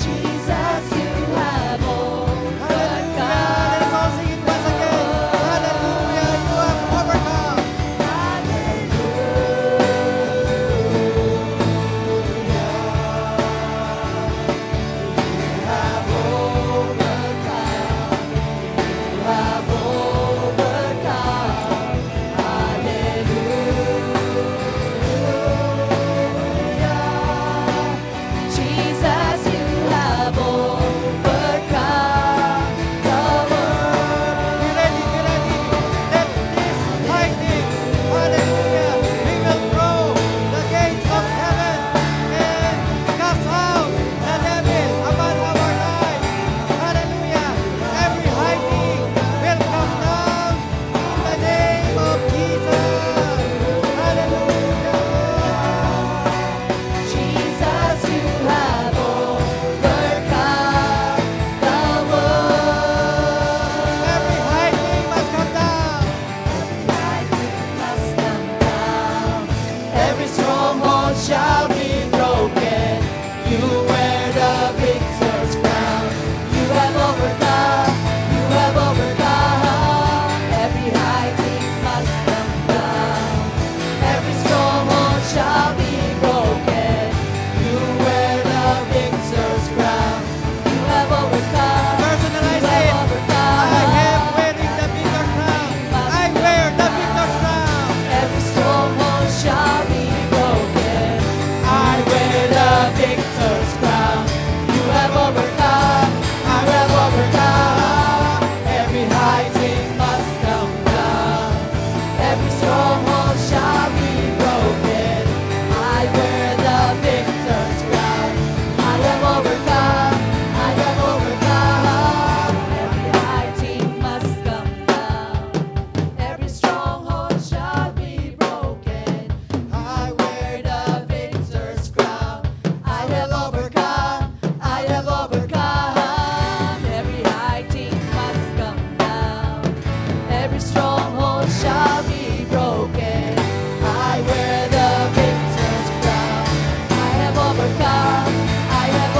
Jesus, you have Hallelujah. Let us all sing it once again. Hallelujah. You have overcome. Jesus, you have overcome the world. Be ready, be ready. Let this lightning, hallelujah, we will throw the gates of heaven and cast out the devil upon our life. Hallelujah. Every lightning will come down in the name of Jesus. Hallelujah. Jesus, you have overcome the world. Every lightning must come down. Must come down. Every stronghold shall be broken. You wear the victor's crown. You have overcome. You have overcome. Every high thing must come down. Every stronghold shall be broken. You wear the victor's crown. You have overcome. Personalize You have it. overcome. I am wearing the victor crown. I wear the victor crown. Every stronghold shall be broken. I wear the victor's crown. You have overcome. I have overcome. Every high thing must come down. Every stronghold shall be broken. I wear the victor's crown. I have overcome. I have overcome. Every high thing must come down. Every stronghold shall be broken. I wear the victor's crown. I have overcome. I have overcome. Every high thing must come down. Every stronghold shall be broken. I wear the victor's crown. I have overcome. I have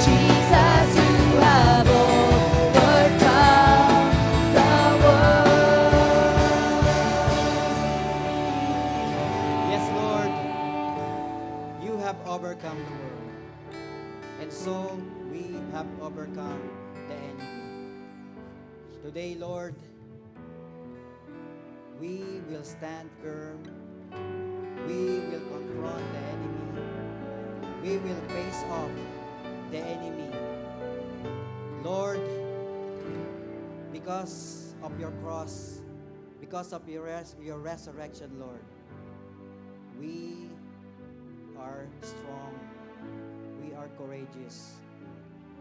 Jesus, you have overcome the world. Yes, Lord, you have overcome the world. And And so we have overcome the enemy. Today, Lord, we will stand firm. We will confront the enemy. We will face off the enemy. Lord, because of your cross, because of your resurrection, Lord, we are strong. We are courageous.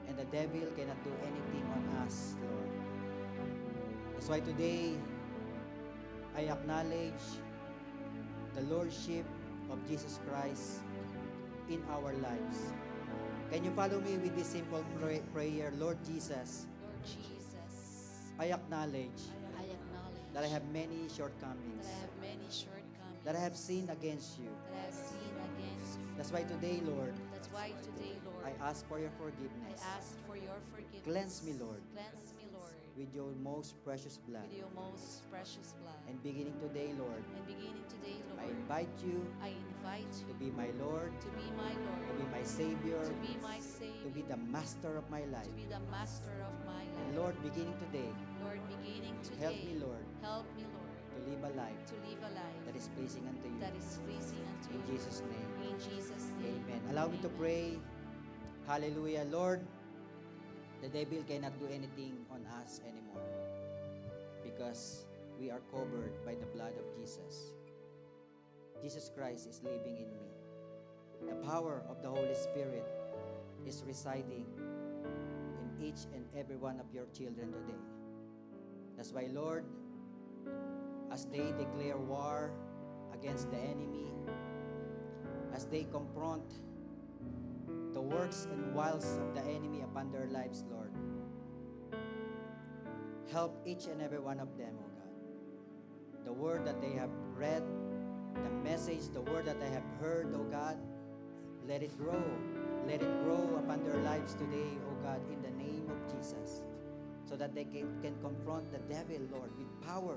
And the devil cannot do anything on us, Lord. That's why today, I acknowledge the Lordship of Jesus Christ in our lives. Can you follow me with this simple prayer? Lord Jesus, Lord Jesus, I acknowledge I acknowledge that I have many that shortcomings, I have many shortcomings, that I have sinned against you. that I have sinned against you. That's why today, Lord, That's why today, Lord, I ask for your I forgiveness. ask for your forgiveness. Cleanse me, Lord, Cleanse me, Lord, with your most precious blood. with your most precious blood. And beginning today, Lord, And beginning today, I Lord, invite you I invite to you be my Lord, to be my to Lord, be my Savior, to be my to Savior, be the master of my life. to be the master of my And life. Lord, beginning today, Lord, beginning today, help me, Lord, help me, Lord, to live a life to live a life that is pleasing unto you. that is pleasing unto In you. Jesus' name, In Jesus' name. amen. Allow me to Amen. pray. Hallelujah. Lord, the devil cannot do anything on us anymore because we are covered by the blood of Jesus. Jesus Christ is living in me. The power of the Holy Spirit is residing in each and every one of your children today. That's why, Lord, as they declare war against the enemy, as they confront the works and wiles of the enemy upon their lives, Lord, help each and every one of them, oh God. The word that they have read, the message, the word that they have heard, oh God, let it grow. Let it grow upon their lives today, oh God, in the name of Jesus, so that they can confront the devil, Lord, with power,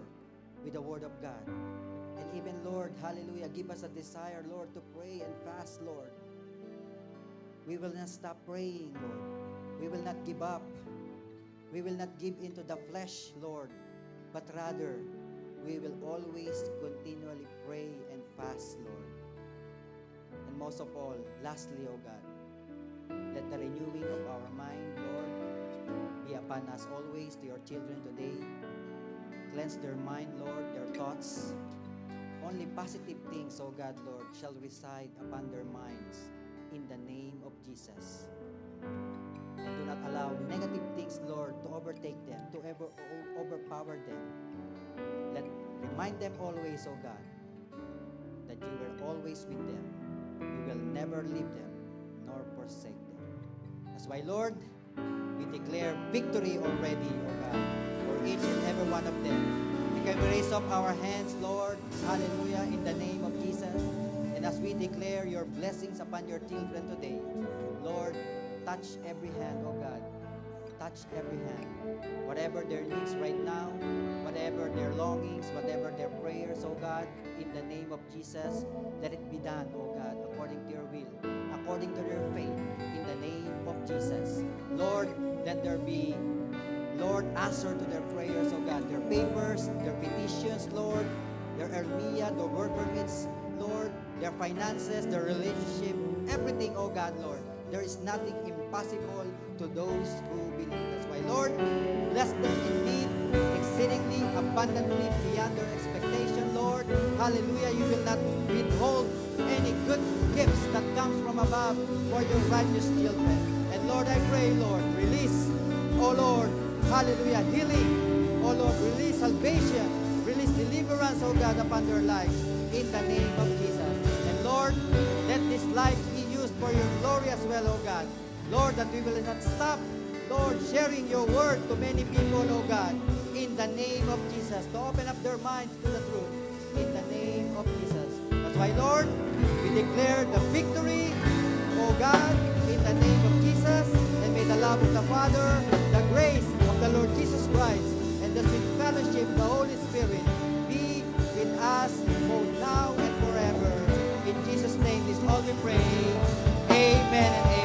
with the word of God. And even, Lord, hallelujah, give us a desire, Lord, to pray and fast, Lord. We will not stop praying, Lord. We will not give up. We will not give into the flesh, Lord, but rather, we will always continually pray and fast, Lord. And most of all, lastly, O God, let the renewing of our mind, Lord, be upon us always, to your children today. Cleanse their mind, Lord, their thoughts. Only positive things, O God, Lord, shall reside upon their minds in the name of Jesus. And do not allow negative things, Lord, to overtake them, to overpower them. Remind them always, O God, that you were always with them. You will never leave them nor forsake them. That's why, Lord, we declare victory already, O God, for each and every one of them. And can we raise up our hands, Lord, hallelujah, in the name of Jesus. And as we declare your blessings upon your children today, Lord, touch every hand, oh God. Touch every hand. Whatever their needs right now, whatever their longings, whatever their prayers, oh God, in the name of Jesus, let it be done, oh God, according to your will, according to their faith, in the name of Jesus. Lord, let there be, Lord, answer to their prayers, oh God, their papers, their petitions, Lord, their Ermia, their work permits, Lord, their finances, their relationship, everything, oh God, Lord. There is nothing impossible to those who believe. That's why, Lord, bless them indeed, exceedingly, abundantly, beyond their expectation, Lord. Hallelujah. You will not withhold any good gifts that comes from above for your righteous children. And Lord, I pray, Lord, release, oh Lord, hallelujah, healing, oh Lord, release salvation, release deliverance, oh God, upon their lives, in the name of Jesus. And Lord, let this life be used for your glory as well, oh God. Lord, that we will not stop, Lord, sharing your word to many people, oh God, in the name of Jesus, to open up their minds to the truth, in the name of Jesus. That's why, Lord, we declare the victory, oh God, in the name of Jesus, and may the love of the Father, the grace of the Lord Jesus Christ, and the sweet fellowship of the Holy Spirit be with us both now and forever. In Jesus' name is all we pray. Amen and amen.